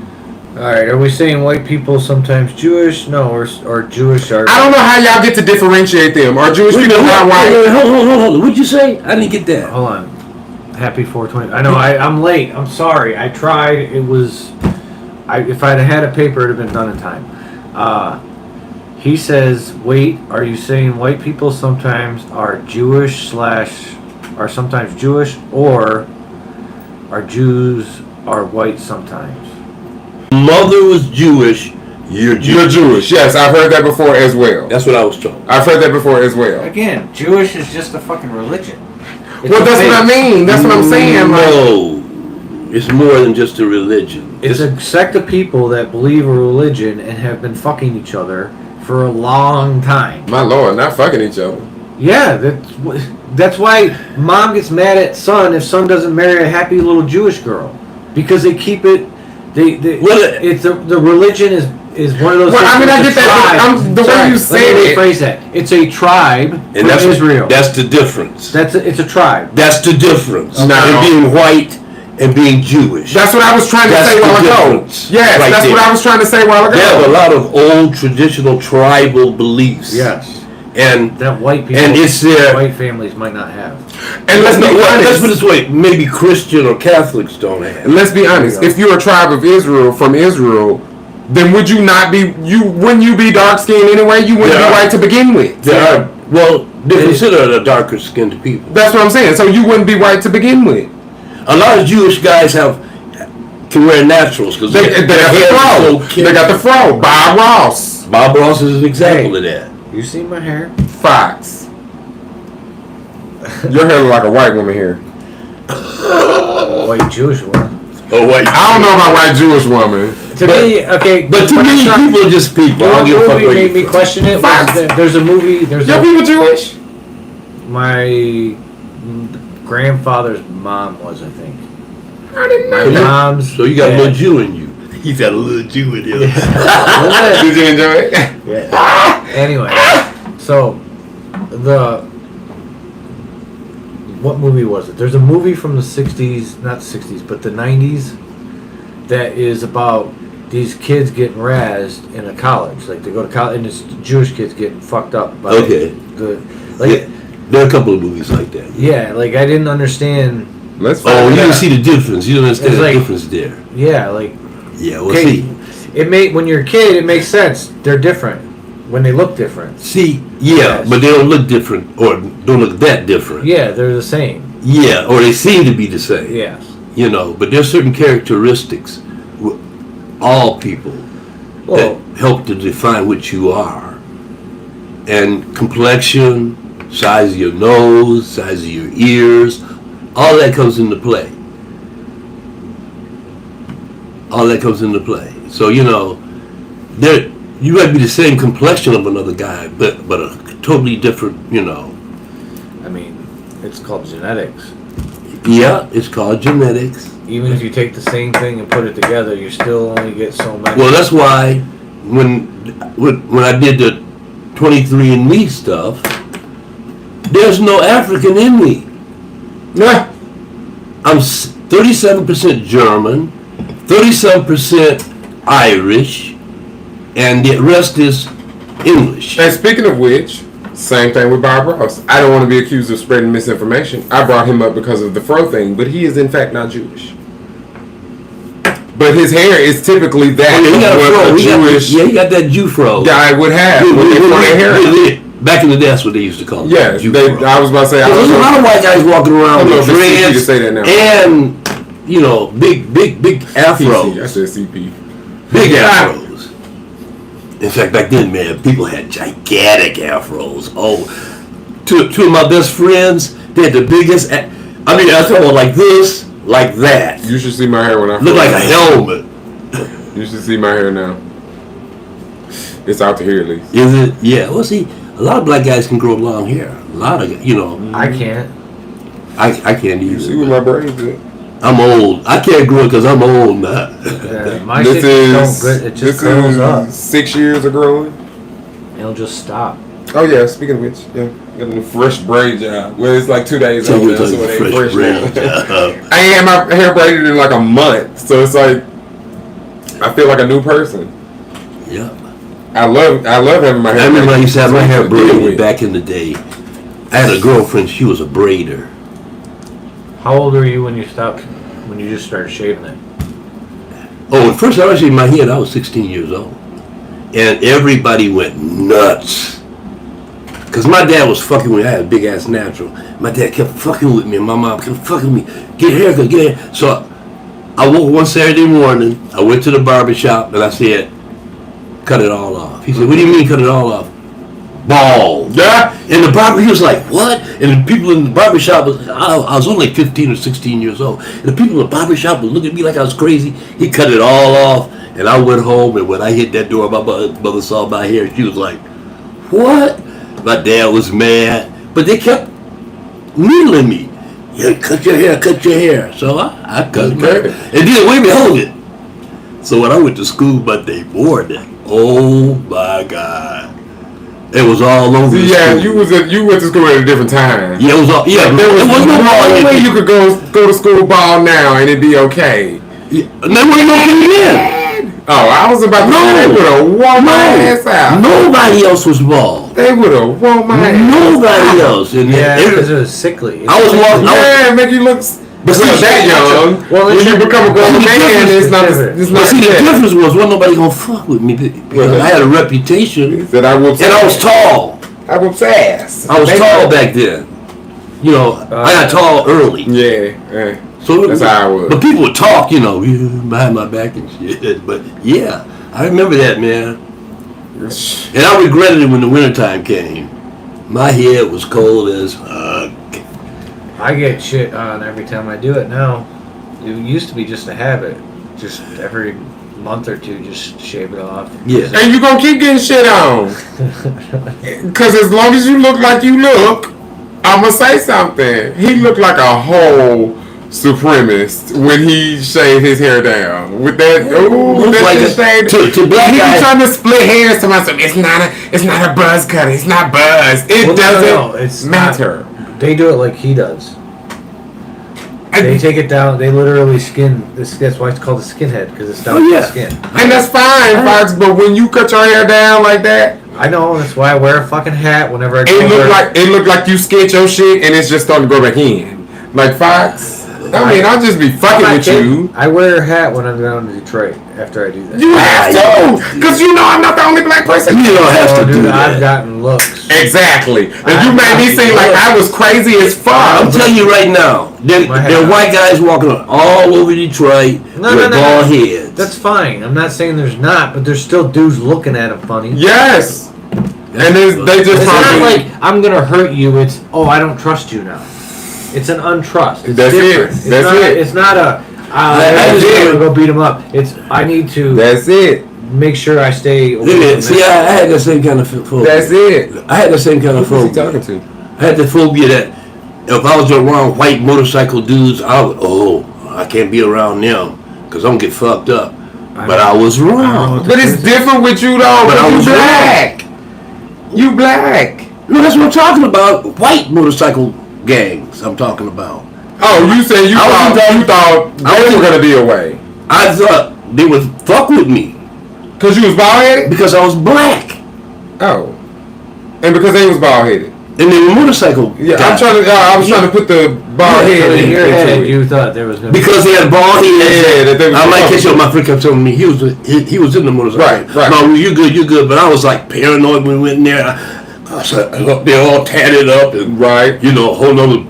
Alright, are we saying white people sometimes Jewish? No, or Jewish are... I don't know how y'all get to differentiate them. Are Jewish Wait, people not white? Hold on. What'd you say? I didn't get that. Hold on. Happy 420. I know, I'm late. I'm sorry. I tried. It was... if I'd had a paper, it would have been done in time. He says, wait, are you saying white people sometimes are are sometimes Jewish, or are Jews are white sometimes? Mother was Jewish. You're Jewish. You're Jewish. Yes, I've heard that before as well. That's what I was told. I've heard that before as well. Again, Jewish is just a fucking religion. Well, that's what I mean. That's what I'm saying. Like, No, it's more than just a religion. It's a sect of people that believe a religion and have been fucking each other for a long time. my lord, not fucking each other. Yeah, that's why mom gets mad at son if son doesn't marry a happy little Jewish girl, because they keep it. It's the religion is one of those. Well, I mean, I it's get a that. tribe. The way you say Let me it. rephrase that. It's a tribe And from that's Israel. That's the difference. It's a tribe. That's the difference. No. In being white and being Jewish. That's what I was trying to That's say a the while ago. difference Yes, right that's there. what I was trying to say a while ago. They have a lot of old traditional tribal beliefs. Yes. And That white people, And it's their- white families might not have. And let's be let's put it honest. this way, maybe Christian or Catholics don't have. And let's be honest. If you're a tribe of Israel from Israel, then wouldn't you be dark skinned anyway? You wouldn't Yeah. be white to begin with. They're considered a darker skinned people. That's what I'm saying. So you wouldn't be white to begin with. A lot of Jewish guys can wear naturals because They got the fro. They got the fro. Bob Ross. Bob Ross is an example of that. You see my hair? Fox. Your hair look like a white woman here. White Jewish one. Oh wait, I don't know about white Jewish woman. To me, okay, But to me, people are just people. I don't give a fuck movie where made you're me from. question it. Facts. There's a movie. Your people Jewish? My grandfather's mom was, I think. I didn't My know that. mom's. So you got a dad. little Jew in you. He's got a little Jew in him. Did you enjoy it? Yeah. Anyway, so what movie was it? There's a movie from the 60s, not 60s, but the 90s that is about these kids getting razzed in a college. Like they go to college and it's Jewish kids getting fucked up by Okay. like There are a couple of movies like that. yeah, like I didn't understand. Let's Oh, find you out. can see the difference. You don't understand It's the like- difference there. Yeah, like Yeah, well, okay, when you're a kid, it makes sense. They're different when they look different. yeah, Yes. but they don't look different or don't look that different. Yeah, they're the same. Yeah, or they seem to be the same. Yes. You know, but there's certain characteristics with all people Well, that help to define what you are. And complexion, size of your nose, size of your ears, all that comes into play. All that comes into play. So, you know, you might be the same complexion of another guy, but a totally different, you know. I mean, it's called genetics. Yeah, it's called genetics. Even if you take the same thing and put it together, you still only get so many. Well, that's why when I did the 23andMe stuff, there's no African in me. Yeah. I'm 37% German, 37% Irish, and the rest is English. And speaking of which, same thing with Bob Ross. I don't want to be accused of spreading misinformation. I brought him up because of the fro thing, but he is in fact not Jewish. But his hair is typically that Oh, yeah, he got a of fro. what a Jewish He got that Jew fro. guy would have when they fro their hair out. Back in the day, that's what they used to call it. Yeah, Jew they, fro. I was about to say. I There's was a lot of white guys walking I around don't know with if it's CP to dreads say that now. and, you know, big afros. I said CP. Big afros. In fact, back then, man, people had gigantic afros. Oh, two of my best friends, they had the biggest. I mean, I was talking about like this, like that. You should see my hair when I Look like a helmet. You should see my hair now. It's out to here at least. Is it? Yeah. Well, see, a lot of black guys can grow long hair. A lot of, you know, I can't. I can't You see either. what my braids did? I'm old. I can't grow it because I'm old now. My This shit is don't good. It just this curls is up. 6 years of growing. It'll just stop. Oh yeah, speaking of which, yeah, got a new fresh braid job. Well, it's like 2 days So old we're now, so talking it ain't fresh fresh bread. now. I ain't had my hair braided in like a month, so it's like I feel like a new person. Yeah. I love having my hair. I remember I braided. used to have my hair It's what to deal braided with. back in the day. I had a girlfriend. She was a braider. How old were you when you stopped? When you just started shaving it? Oh, at first I was shaving my head. I was 16 years old. and everybody went nuts. Cause my dad was fucking with me. I had a big ass natural. My dad kept fucking with me, and my mom kept fucking with me. Get a haircut, get a haircut. So I woke one Saturday morning. I went to the barber shop, and I said, "Cut it all off." He said, "What do you mean, cut it all off?" Bald. Yeah. And the barber, he was like, "What?" And the people in the barber shop, I was only 15 or 16 years old. And the people in the barber shop would look at me like I was crazy. He cut it all off, and I went home. And when I hit that door, my mother saw my hair. She was like, "What?" My dad was mad, but they kept needling me. Yeah, cut your hair, cut your hair. So I cut my hair. And then wait a minute, hold it. So when I went to school Monday morning, oh my God. It was all over. Yeah, school. you went to school at a different time. Yeah, it was all. Yeah, There was no way you could go to school ball now and it'd be okay. Yeah, and then we don't get in. Oh, I was about to say they would have wore my ass out. Nobody else was bald. They would have wore my ass out. Nobody else. And Yeah, it- because it was sickly. I was walking. Yeah, make you look. But see, that young. well, When you become a grown the man, difference it's is not. different. It's But not. see, the that. difference wasn't nobody gonna fuck with me because I had a reputation That I whooped. and I was tall. I whooped ass. I was They tall know. back then. You know, I got tall early. Yeah. So That's how I was. But people would talk, you know, behind my back and shit. But yeah, I remember that, man. And I regretted it when the wintertime came. My head was cold as fuck. I get shit on every time I do it now. It used to be just a habit. Just every month or two, just shave it off. Yeah. And you gonna keep getting shit on. Cause as long as you look like you look, I'ma say something. He looked like a whole supremacist when he shaved his hair down. With that, ooh, Looks that like shit shaved. to black He guys. was trying to split hairs to myself. It's not a buzz cut. It's not buzz. It Well, doesn't it's matter. They do it like he does. They take it down. They literally skin. That's why it's called a skinhead, because it's down Oh, to yeah. the skin. And that's fine, Fox. But when you cut your hair down like that, I know. That's why I wear a fucking hat whenever I go. it looked like you sketch your shit and it's just starting to go back in. Like Fox. I mean, I'll just be fucking with you. I wear a hat when I'm down to Detroit after I do that. You have to, because you know I'm not the only black person. You don't have Oh, to do dude, that. I've gotten looks. Exactly. And you made me seem like I was crazy as I'm fuck. telling you right now, there My are hat. white guys walking all over Detroit with bald heads. That's fine. I'm not saying there's not, but there's still dudes looking at him funny. Yes. And they just It's not probably like I'm gonna hurt you. It's I don't trust you now. It's an untrust. It's That's it. different. It's That's not, it. It's not a. That's I'm it. gonna go beat him up. It's I need to That's it. make sure I stay. away Look at from it. See, this. I had the same kind of phobia. That's it. I had the same kind of Who's he phobia. talking to? I had the phobia that if I was around white motorcycle dudes, I can't be around them because I'm gonna get fucked up. But I was wrong. But it's different with you though. But I You was black. You black. No, that's what I'm talking about. White motorcycle gangs. I'm talking about. Oh, you said you I was- thought they were gonna be away I thought they would fuck with me because you was bald headed. because I was black Oh, and because they was bald headed. and they were motorcycle Yeah, guys. I was trying to put the bald Yeah, head So in your head, into it. you thought there was gonna Because they had bald heads. Yeah, that they was I might fucking- catch up. My friend kept telling me he was in the motorcycle. Right. No, you good. But I was like paranoid when we went in there. I was up there all tatted up and Right. holding on to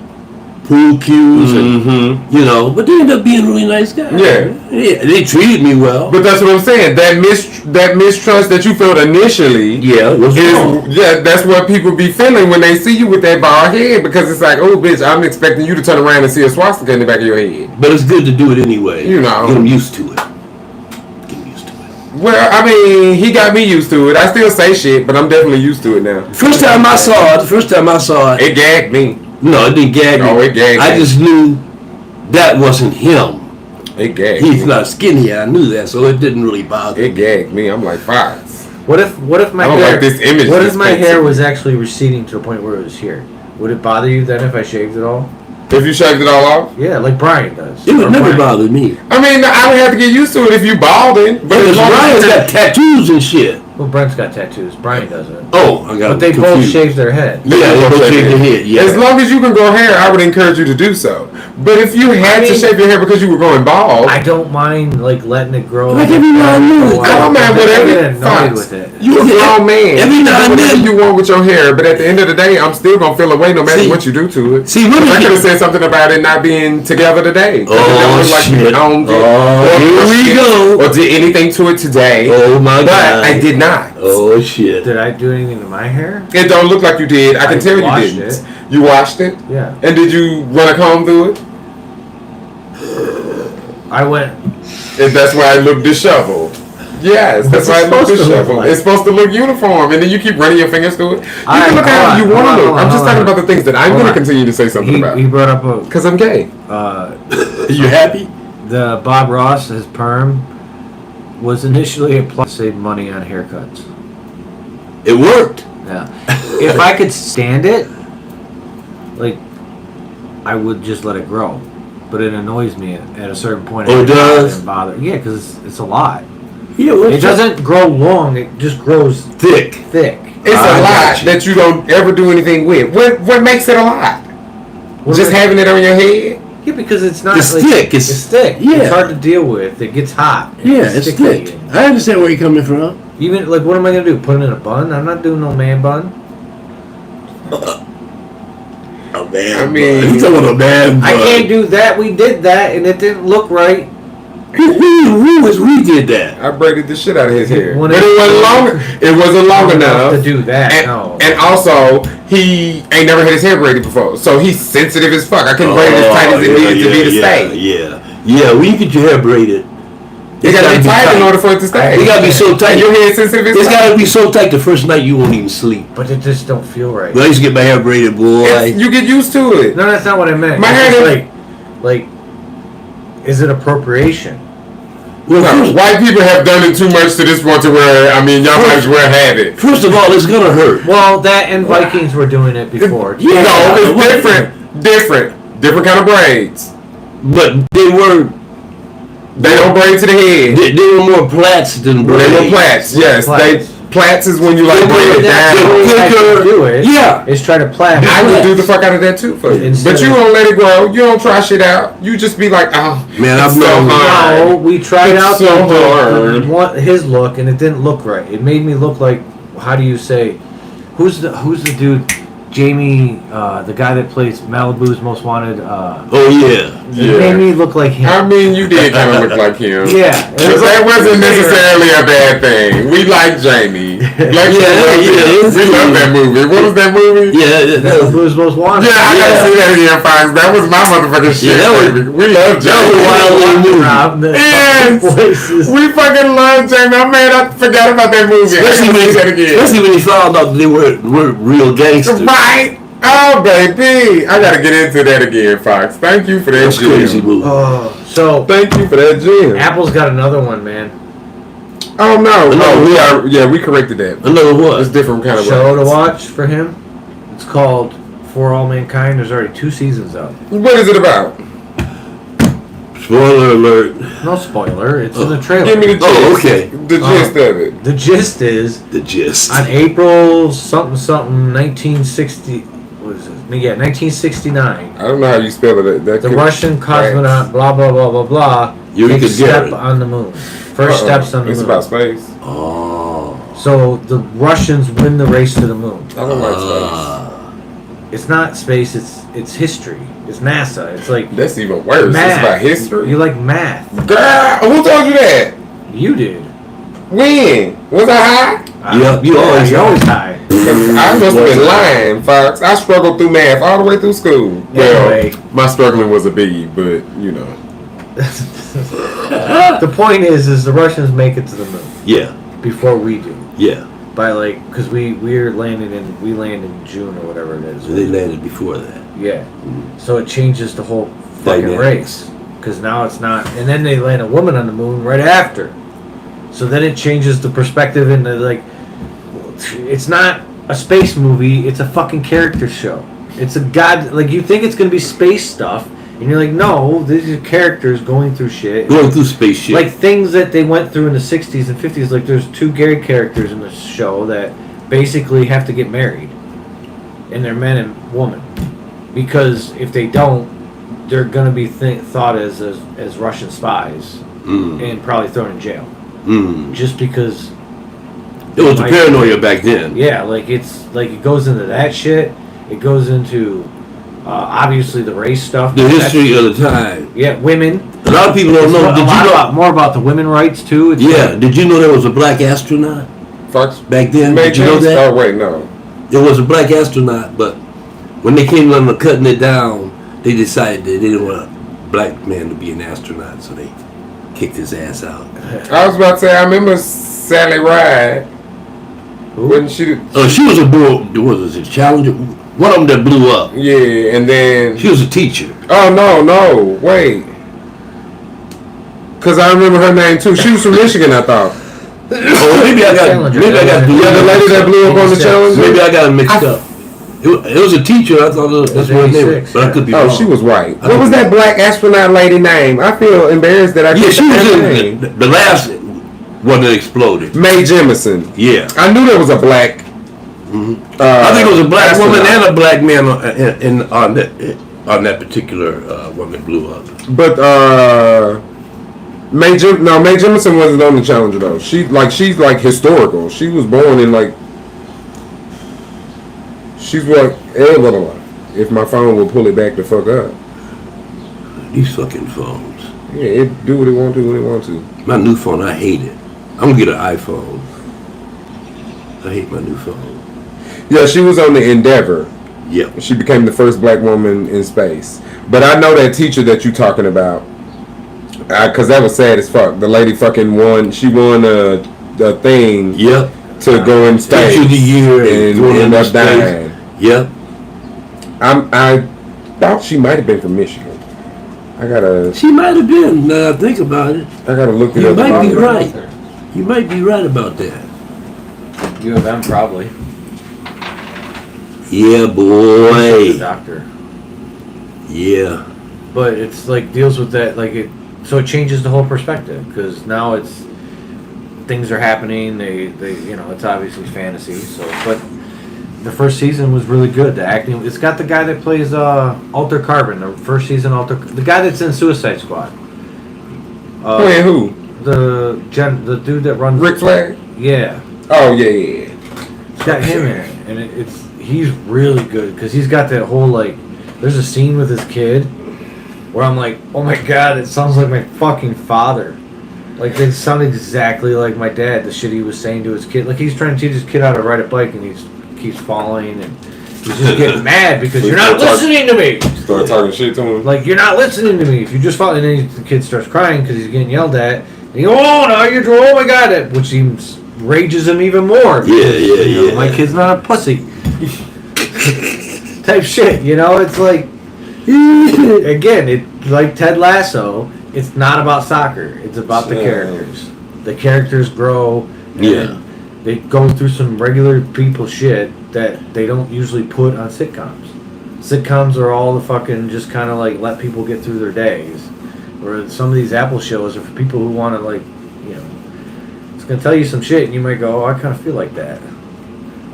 pool cues and Mm-hmm. but they ended up being really nice guys. Yeah. They treated me well. But that's what I'm saying. That mistrust that you felt initially. Yeah, it was wrong. That's what people be feeling when they see you with that bald head, because it's like, oh bitch, I'm expecting you to turn around and see a swastika in the back of your head. But it's good to do it anyway. You know. Get them used to it. Get them used to it. Well, I mean, he got me used to it. I still say shit, but I'm definitely used to it now. First time I saw it, It gagged me. no, it didn't gag me. Oh, it gagged I me. just knew that wasn't him. It gagged He's me. not skinny. I knew that, so it didn't really bother. It gagged me. I'm like, Fox. What if my I don't hair? like this image What if this my paints hair of me. was actually receding to the point where it was here? Would it bother you then if I shaved it all? If you shaved it all off? Yeah, like Brian does. It would Or never Brian. bother me. I mean, I would have to get used to it if you balding. But Because as long as Ryan's you- got tattoos and shit. Well, Brent's got tattoos. Brian doesn't. Oh, I got But they both confused. shave their head. Yeah, they both shave their head. Yeah. As long as you can grow hair, I would encourage you to do so. But if you had to shave your hair because you were going bald, I don't mind like letting it grow. Like every now and then. I don't mind whatever. I get annoyed Fox, with it. you a grown man. Every now and Do whatever then. you want with your hair, but at the end of the day, I'm still gonna feel away no matter See- what you do to it. See, women I could have get- said something about it not being together today. 'Cause it Oh, don't look like you shit. owned it, Oh, or here we pushed it, go. or did anything to it today. Oh my but God. I did not. Oh shit. Did I do anything to my hair? It don't look like you did. I can I tell you washed didn't. it. You washed it, Yeah. and did you run a comb through it? I went. And that's why it looked disheveled. Yes, that's What's why it it looked supposed to look disheveled. like? It's supposed to look uniform, and then you keep running your fingers through it. You Alright, can look at it how you hold want on, to look. hold on, I'm just hold talking on. about the things that I'm Hold going to on. continue to say something He about. brought up a Because I'm gay. You happy? the Bob Ross, his perm was initially applied to save money on haircuts. It worked. Yeah. If I could stand it, like, I would just let it grow. But it annoys me at a certain point. Oh, it does? Doesn't bother. Yeah, because it's a lot. Yeah, well, It doesn't grow long. It just grows thick. thick. It's I a got lot you. that you don't ever do anything with. What makes it a lot? What Just am I- having it on your head? Yeah, because it's not. It's like, thick. It's thick. Yeah. It's hard to deal with. It gets hot. Yeah, it's sticky. thick. I understand where you're coming from. Even like, what am I gonna do? Put it in a bun? I'm not doing no man bun. A man. I mean- you talking about a man? I can't do that. We did that, and it didn't look right. We did that. I braided the shit out of his hair. When But it- it wasn't long. It wasn't long enough to do that. And, no. and also, he ain't never had his hair braided before, so he's sensitive as fuck. I couldn't braid it as tight as it needed to be to stay. Yeah. When you get your hair braided, It gotta be tight in order for it to stay. It gotta be so tight. And your hair sensitive as It's fuck. gotta be so tight the first night you won't even sleep. But it just don't feel right. When I used to get my hair braided, boy. You get used to it. No, that's not what I meant. My It's hair just is- like, is it appropriation? Well, No, white people have done it too much to this point to where, I mean, y'all might as well have it. first of all, it's gonna hurt. Well, that and Vikings were doing it before. Yeah. No, it's what- different kind of braids. But they weren't. They don't braid to the head. They were more plaits than braids. They were plaits, yes. Plaits. Plaits is when you like braid it That's the down. way I can do it. Yeah. Is try to plait. I would do the fuck out of that too for you. Instead But you of- don't let it grow. You don't try shit out. You just be like, oh, Man, it's I've so known- hard. No, we tried It's out so hard. his look, and it didn't look right. It made me look like, how do you say, who's the dude? Jamie, the guy that plays Malibu's Most Wanted. Oh yeah. It made me look like him. I mean, you did kind of look like him. Yeah. But that wasn't necessarily a bad thing. We like Jamie. Like, we love that movie. What was that movie? Yeah. Malibu's Most Wanted. Yeah, I gotta see that again, Fox. That was my motherfucking shit. that was- baby. We love was Jamie. wild little movie. Around the Yes. places. We fucking love Jamie. I'm mad I forgot about that movie. I Especially gotta see that when, again. especially when he found out they were real gangsters. Right. Oh, baby. I gotta get into that again, Fox. Thank you for that That's crazy gym. movie. So Thank you for that gym. Apple's got another one, man. Oh, no. Another We what? are. Yeah, we corrected that. Another It's what? different kind of Show to words. watch for him. It's called For All Mankind. There's already 2 seasons out. What is it about? Spoiler alert. No spoiler. It's in the trailer. Give me the gist. Oh, okay. The gist of it. The gist is The gist. on April something 1960. What is it? Yeah, 1969. I don't know how you spell it. That The could- Russian cosmonaut, blah blah blah blah blah, Yuri takes step Gagarin. on the moon. First steps on the It's moon. about space. Oh. So the Russians win the race to the moon. I don't like It's not space. It's history. It's NASA. It's like space. That's even worse. math. It's about history. You like math? Girl, who told you that? You did. When? Was I high? Yeah, you always you're high. always high. I must have been lying, Fox. I struggled through math all the way through school. Anyway. Well, my struggling was a B, but you know. The point is the Russians make it to the moon Yeah. before we do. Yeah. By because we land in June or whatever it is. So they landed before that. Yeah. So it changes the whole fucking Dynamics. race. Because now it's not. And then they land a woman on the moon right after. So then it changes the perspective into like. It's not a space movie. It's a fucking character show. It's a god. Like you think it's gonna be space stuff, And you're like, no, these are characters going through shit. Going through space shit. Like things that they went through in the 60s and 50s. Like there's 2 gay characters in the show that basically have to get married. And they're men and woman. Because if they don't, they're going to be thought as Russian spies. And probably thrown in jail. Just because... It was the paranoia back then. Yeah, like it's like it goes into that shit. It goes into obviously the race stuff. The history of the time. Yeah, women. A lot of people don't know. Did you know more about the women rights too? Yeah. Did you know there was a black astronaut back then? Did you know that? Oh wait, no. There was a black astronaut, but when they came on to cutting it down, they decided that they didn't want a black man to be an astronaut, so they kicked his ass out. I was about to say, I remember Sally Ride. When she was a bull. Was it Challenger? One of them that blew up. Yeah, and then She was a teacher. oh no, wait. Cause I remember her name too. She was from Michigan, I thought. Oh, maybe I got. Maybe I got. Yeah, the lady that blew up on the Challenger. Maybe I got them mixed up. It was a teacher. I thought that's what her name was, but I could be wrong. Oh, she was white. What was that black astronaut lady name? I feel embarrassed that I Yeah, can't she was her in name. the last one that exploded. Mae Jemison. Yeah. I knew there was a black. I think it was a black woman astronaut. and a black man on that particular one that blew up. But Mae Jemison wasn't on the Challenger though. She's like historical. She was born in like. She's like, if my phone will pull it back the fuck up. These fucking phones. Yeah, it do what it want to when it want to. My new phone, I hate it. I'm gonna get an iPhone. I hate my new phone. Yeah, she was on the Endeavour. Yep. She became the first black woman in space. But I know that teacher that you talking about. Because that was sad as fuck. The lady fucking won. She won a thing. Yep. To go in space. Teacher of the year and end up dying. Yep. I thought she might have been from Michigan. She might have been. Now I think about it. I gotta look it You up. might be right. You might be right about that. U of M probably. Yeah, The boy. doctor. Yeah. But it's like deals with that so it changes the whole perspective because now it's things are happening. They it's obviously fantasy. So but the first season was really good. The acting. It's got the guy that plays Alter Carbon. The first season the guy that's in Suicide Squad. Playing who? The dude that runs Rick Flag? Yeah. Oh yeah. It's got him in it, and he's really good because he's got that whole There's a scene with his kid where I'm like, oh my god, it sounds like my fucking father. Like they sound exactly like my dad. The shit he was saying to his kid, like he's trying to teach his kid how to ride a bike, and he keeps falling, and he's just getting mad because you're not listening to me. Start talking shit to him. Like you're not listening to me. If you just fall, and then the kid starts crying because he's getting yelled at. And he goes, oh no, oh my god, which seems rages him even more. Yeah. My kid's not a pussy. Type shit, It's like, again, it's like Ted Lasso. It's not about soccer. It's about the characters. The characters grow. And they go through some regular people shit that they don't usually put on sitcoms. Sitcoms are all the fucking just kind of let people get through their days. Or some of these Apple shows are for people who want to it's going to tell you some shit and you might go, oh, I kind of feel like that.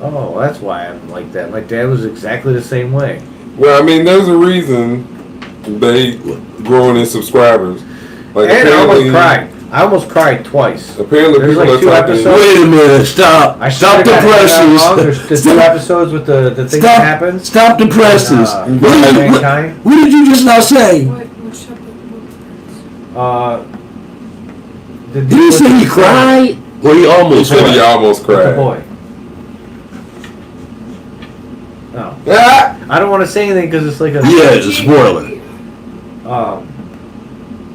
Oh, that's why I'm like that. My dad was exactly the same way. Well, I mean, there's a reason they growing in subscribers. And I almost cried twice. Apparently, there's people are 2 talking. episodes. Wait a minute. Stop. Stop the presses. There's 2 episodes with the thing that happens. Stop the presses. What did you just now say? Did he say he cried? Well, he almost He said cried. he almost The cried. boy. No. Ah! I don't want to say anything because it's like a... Yeah, it's a spoiler.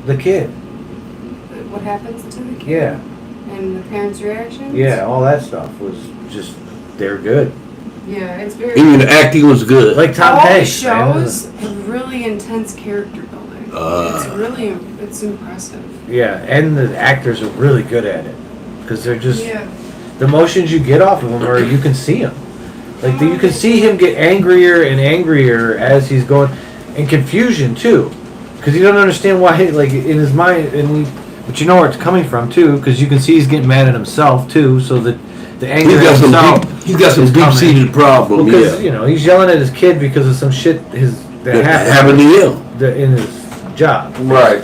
The kid. What happens to the kid? Yeah. And the parents' reactions? Yeah, all that stuff was just... They're good. Yeah, it's very... Even the acting was good. Like Tom all the Hanks. man. shows have really intense character building. It's impressive. Yeah, and the actors are really good at it. Because they're just... Yeah. The emotions you get off of them are you can see them. You can see him get angrier and angrier as he's going, and confusion too. Because you don't understand why, like, in his mind, but you know where it's coming from, too, because you can see he's getting mad at himself, too, so that the anger at himself He's got some is coming. deep-seated problem, Because, yeah. you know, he's yelling at his kid because of some shit that Happened to him. in his job. Right.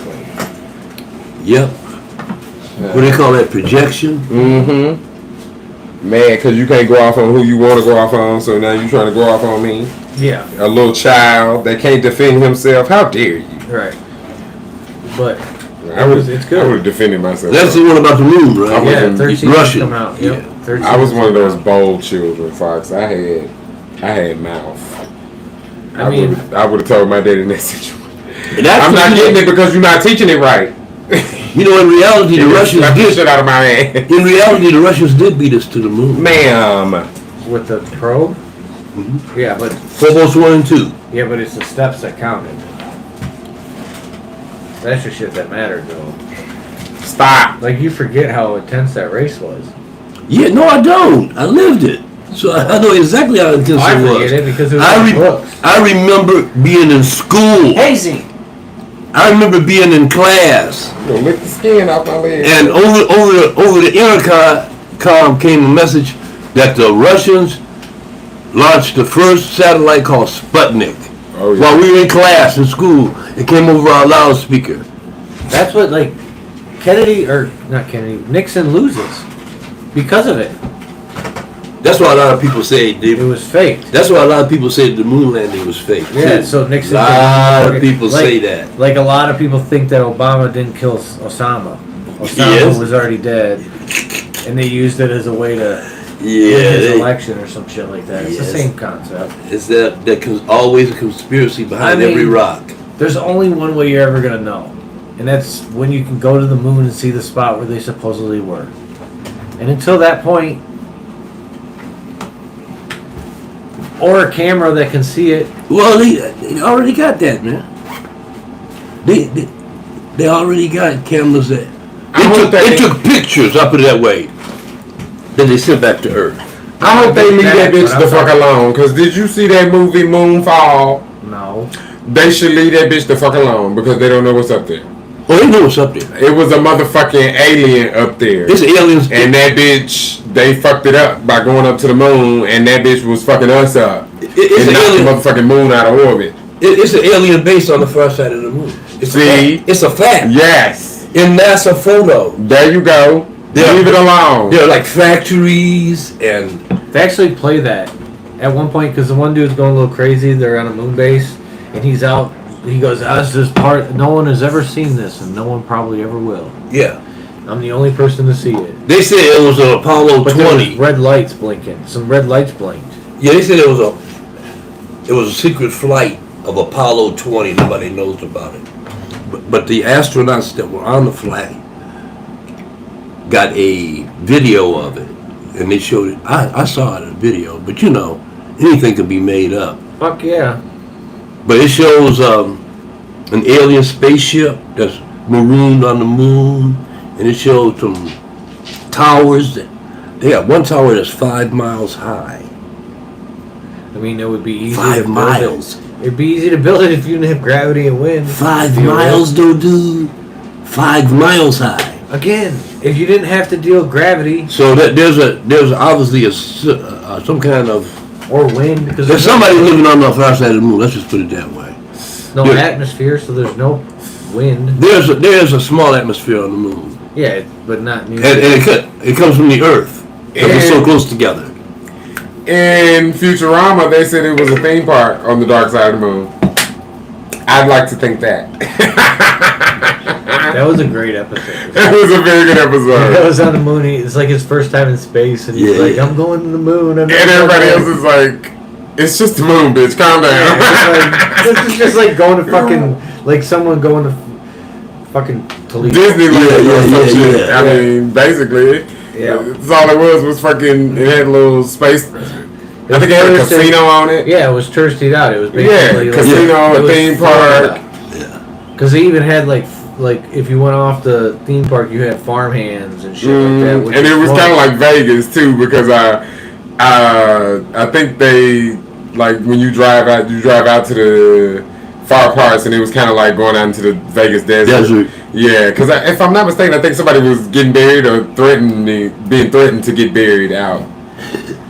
Yep. What do they call that, projection? Mm-hmm. Man, because you can't go off on who you want to go off on, so now you're trying to go off on me. Yeah. A little child that can't defend himself. How dare you? Right. But it's good. I would have defended myself. That's the one about the moon, right? Yeah, 13 Russian. come out. Yep. Yeah. 13 I was one of those come out. bold children, Fox. I had mouth. I mean, I would have told my dad in that situation. And that's I'm not getting it because you're not teaching it right. You know, in reality, the Russians Slap the did. shit out of my ass. In reality, the Russians did beat us to the moon. Ma'am. with the probe. Mm-hmm. Yeah, but Phobos 1 and 2. it's the steps that counted. That's the shit that mattered, though. Stop. Like, you forget how intense that race was. Yeah, no, I don't. I lived it. So I know exactly how intense I it was. forget it because it was in the books. I remember being in school. Hazy. I remember being in class. You gonna lick the skin off my leg. And over the intercom came a message that the Russians launched the first satellite called Sputnik. Oh, yeah. While we were in class in school, it came over our loudspeaker. That's what, like, Nixon loses because of it. That's why a lot of people say It was fake. That's why a lot of people say the moon landing was fake. Yeah, too. so Nixon. A lot of people like- say that. Like a lot of people think that Obama didn't kill Osama. Osama Yes. was already dead, and they used it as a way to win Yeah, his election or some shit like that. It's Yes. the same concept. it's always a conspiracy behind I mean- every rock. There's only one way you're ever gonna know, and that's when you can go to the moon and see the spot where they supposedly were. And until that point, or a camera that can see it. Well, they already got that, man. They already got cameras that they took pictures. I'll put it that way. Then they sent back to Earth. I hope they leave that bitch But the I'm fuck sorry. alone. Cause did you see that movie Moonfall? No. They should leave that bitch the fuck alone because they don't know what's up there. Oh, they know what's up there. It was a motherfucking alien up there. It's aliens. And that bitch, they fucked it up by going up to the moon, and that bitch was fucking us up. It's And an knocked the alien. motherfucking moon out of orbit. It's an alien base on the far side of the moon. It's See? a fact. It's a fact. Yes. In NASA photo, There you go. Yeah. Leave it alone. there are like factories and They actually play that at one point because the one dude's going a little crazy. They're on a moon base, and he's out. He goes, "This is part. No one has ever seen this, and no one probably ever will. yeah. I'm the only person to see it." They said it was an Apollo But there was 20. red lights blinking. Some red lights blinked. Yeah, they said it was a secret flight of Apollo 20. Nobody knows about it. But the astronauts that were on the flight got a video of it, and they showed it. I saw it in a video, but you know, anything can be made up. Fuck yeah! But it shows an alien spaceship that's marooned on the moon, and it shows some towers. They got one tower that's 5 miles high. I mean, it would be easy. 5 to build miles. It. It'd be easy to build it if you didn't have gravity and wind. 5 miles, though, dude. 5 miles high. Again, if you didn't have to deal with gravity So that there's obviously some kind of or wind, because there's somebody living on the far side of the moon. Let's just put it that way. no Yeah. atmosphere, so there's no wind. There's a small atmosphere on the moon, Yeah, but not near. and it comes from the Earth. Because we're so close together. In Futurama, they said it was a theme park on the dark side of the moon. I'd like to think that. That was a great episode. That was a very good That episode. was on the moon. It's like his first time in space, and he's Yeah. like, "I'm going to the moon." And everybody else is like, it's just the moon, bitch. Calm down. This is just like going to fucking, like someone going to fucking Toledo. Disneyland or some Yeah, shit. yeah. I mean, basically, Yeah. that's all it was fucking, it had a little space. I think it had a touristic. casino on it. Yeah, it was touristed out. It was Yeah, basically casino, it a was theme park. Because they even had like if you went off the theme park, you had farm hands and shit like that. which And it was fun. kind of like Vegas too, because I think they, like when you drive out to the far parts, and it was kind of like going out into the Vegas desert. Yeah, because if I'm not mistaken, I think somebody was getting buried or being threatened to get buried out.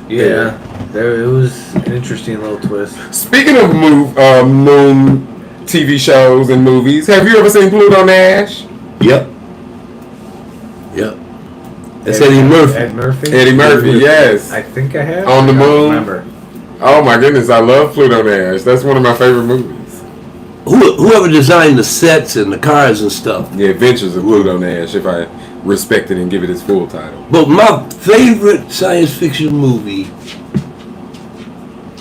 Yeah, it was an interesting little twist. Speaking of moon TV shows and movies, have you ever seen Pluto Nash? Yep. That's Eddie Murphy. Eddie Murphy, yes. I think I have. On the I don't moon. remember. Oh my goodness, I love Pluto Nash. That's one of my favorite movies. Whoever designed the sets and the cars and stuff. The Adventures of Pluto Nash, if I respect it and give it its full title. But my favorite science fiction movie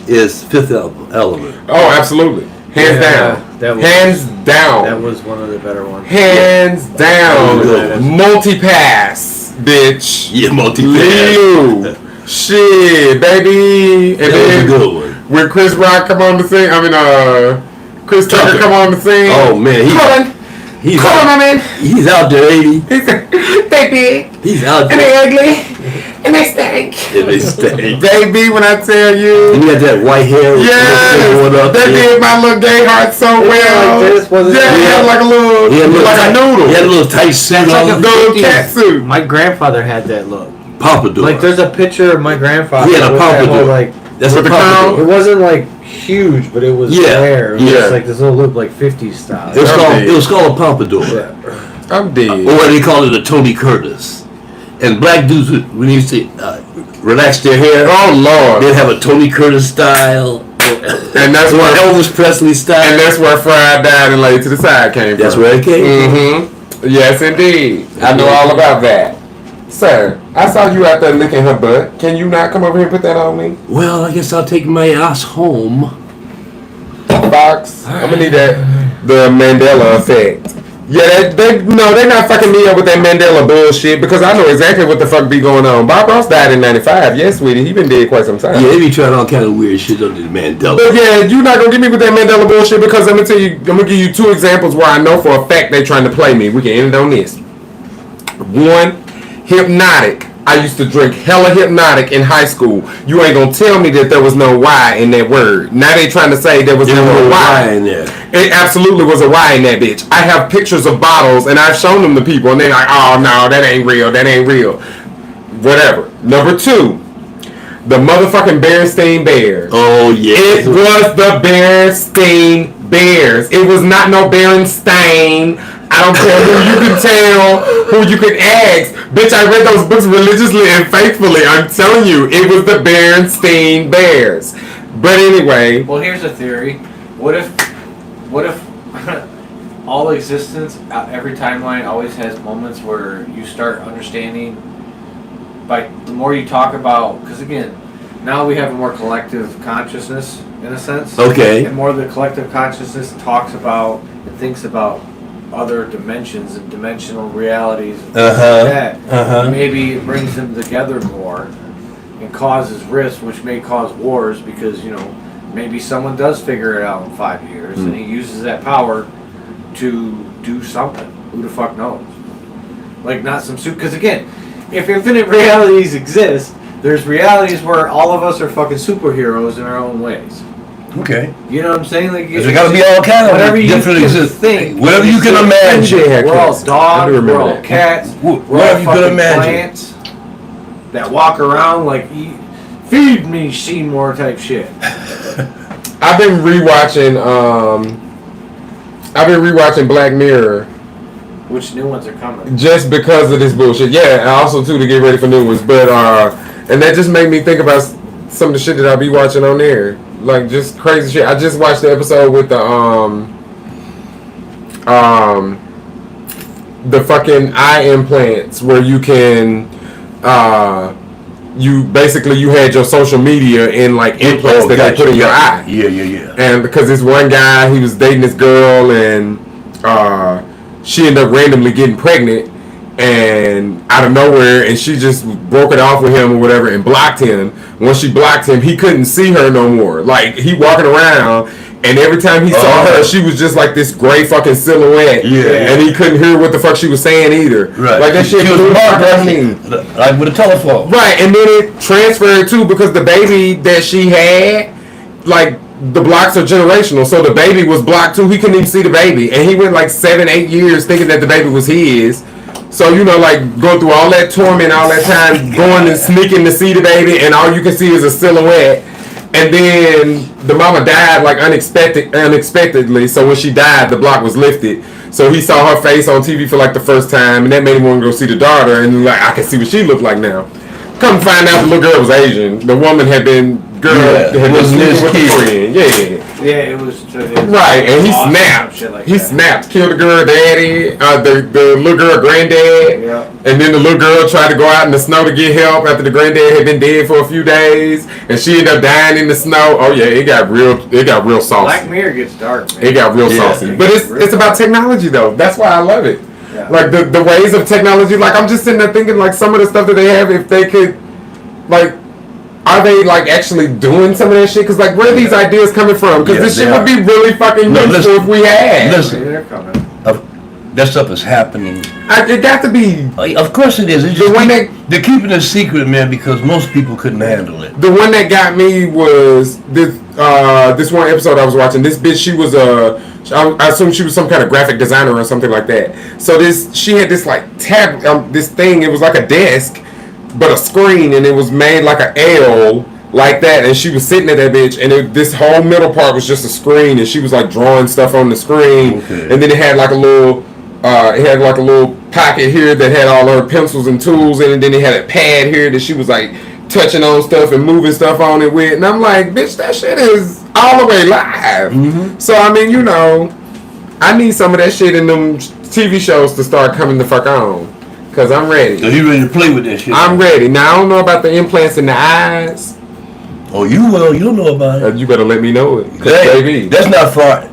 is Fifth Element. Oh, absolutely. Hands down. Hands down. That was one of the better ones. Hands down. Yeah. Multi-pass, bitch. Yeah, multi-pass. Leo. Shit, baby. And That then was a good one. when Chris Rock come on the scene, Chris Tucker come on the scene. Oh man, he's out there, 80. They big. He's out And there. they ugly. And they stink. And they stink. Baby, when I tell you. And he had that white hair. Yes, that did my little gay heart so well. Like this, wasn't it? Yeah, he had like a little, He had like a noodle. He had a little tight suit like on. a little 50s. cat suit. My grandfather had that look. Pompadour. Like there's a picture of my grandfather. He had a with that pompadour. whole, like, That's With a the pompadour. it wasn't like huge, but it was Yeah, there. It was yeah. just like this little look, like 50s style. It was called a pompadour. I'm dead. Or what they call it, a Tony Curtis. And black dudes, when they used to relax their hair, Oh Lord. they'd have a Tony Curtis style. And that's or where Elvis Presley style. And that's where Fried Died and Laid to the Side came That's from. where it came Mm-hmm. Yes, indeed. I know all about that. Sir, I saw you out there licking her butt. Can you not come over here and put that on me? Well, I guess I'll take my ass home. Fox, I'm gonna need the Mandela effect. Yeah, they're not fucking me up with that Mandela bullshit because I know exactly what the fuck be going on. Bob Ross died in 95. Yes, sweetie, he been dead quite some time. Yeah, they be trying all kind of weird shit under the Mandela. But yeah, you're not gonna get me with that Mandela bullshit because I'm gonna give you two examples where I know for a fact they trying to play me. We can end it on this. One, Hypnotic. I used to drink hella Hypnotic in high school. You ain't gonna tell me that there was no Y in that word. Now they trying to say there was no Y in there. It absolutely was a Y in that bitch. I have pictures of bottles and I've shown them to people and they're like, oh no, that ain't real, that ain't real. Whatever. Number two, the motherfucking Berenstain Bears. Oh yeah. It was the Berenstain Bears. It was not no Berenstain. I don't care who you can tell, who you can ask. Bitch, I read those books religiously and faithfully. I'm telling you, it was the Berenstain Bears. But anyway. Well, here's a theory. What if all existence, every timeline always has moments where you start understanding, by the more you talk about, because again, now we have a more collective consciousness, in a sense. Okay. And more the collective consciousness talks about and thinks about other dimensions and dimensional realities and things like that. Maybe it brings them together more and causes rifts, which may cause wars because, maybe someone does figure it out in 5 years and he uses that power to do something. Who the fuck knows? Like, not some suit. Because again, if infinite realities exist, there's realities where all of us are fucking superheroes in our own ways. Okay. You know what I'm saying? Like, There's got to be all kind of whatever you different can existence. think. Whatever you can imagine. We're all dogs, we're all that. cats, we're Whatever all you can fucking imagine. plants that walk around like, feed me Seymour type shit. I've been rewatching Black Mirror Which new ones are coming? just because of this bullshit. Yeah, and also too to get ready for new ones. But and that just made me think about some of the shit that I be watching on there. Like just crazy shit. I just watched the episode with the fucking eye implants where you can you had your social media in like implants that they put in your eye. Yeah. And because this one guy, he was dating this girl and she ended up randomly getting pregnant and out of nowhere, and she just broke it off with him or whatever and blocked him. Once she blocked him, he couldn't see her no more. Like, he walking around, and every time he saw her, she was just like this gray fucking silhouette. Yeah. And he couldn't hear what the fuck she was saying either. Right. Like, that shit She was blew marked, my mind. like with a telephone. Right, and then it transferred too because the baby that she had, like, the blocks are generational. So the baby was blocked too. He couldn't even see the baby, and he went like 7-8 years thinking that the baby was his. So like go through all that torment, all that time going and sneaking to see the baby, and all you can see is a silhouette. And then the mama died like unexpectedly. So when she died, the block was lifted. So he saw her face on TV for like the first time, and that made him want to go see the daughter. And like I can see what she looked like now. Come find out the little girl was Asian. The woman had been sleeping with a friend. Yeah, it was right, and he awesome, snapped. shit like He that. snapped, killed the girl daddy, the little girl granddad, and then the little girl tried to go out in the snow to get help after the granddad had been dead for a few days, and she ended up dying in the snow. Oh yeah, it got real saucy. Black Mirror gets dark, man. It got real saucy, but it's about technology though. That's why I love it. Yeah. Like the ways of technology. Like I'm just sitting there thinking like some of the stuff that they have, if they could, like. Are they like actually doing some of that shit? Because like, where are these ideas coming from? Because this shit would be really fucking useful if we had. Listen, They're coming. that stuff is happening. It got to be. Of course it is. It's just they're keeping it secret, man, because most people couldn't handle it. The one that got me was this one episode I was watching. This bitch, she was I assume she was some kind of graphic designer or something like that. So she had this like this thing. It was like a desk, but a screen, and it was made like an L like that, and she was sitting at that bitch, and this whole middle part was just a screen, and she was like drawing stuff on the screen, and then it had like a little pocket here that had all her pencils and tools in it, and then it had a pad here that she was like touching on stuff and moving stuff on it with, and I'm like, bitch, that shit is all the way live. So I mean, I need some of that shit in them TV shows to start coming the fuck on. Cause I'm ready. So you ready to play with that shit? I'm ready. Now I don't know about the implants in the eyes. Oh, you will. You'll know about it. You better let me know it. Hey, Baby. that's not far.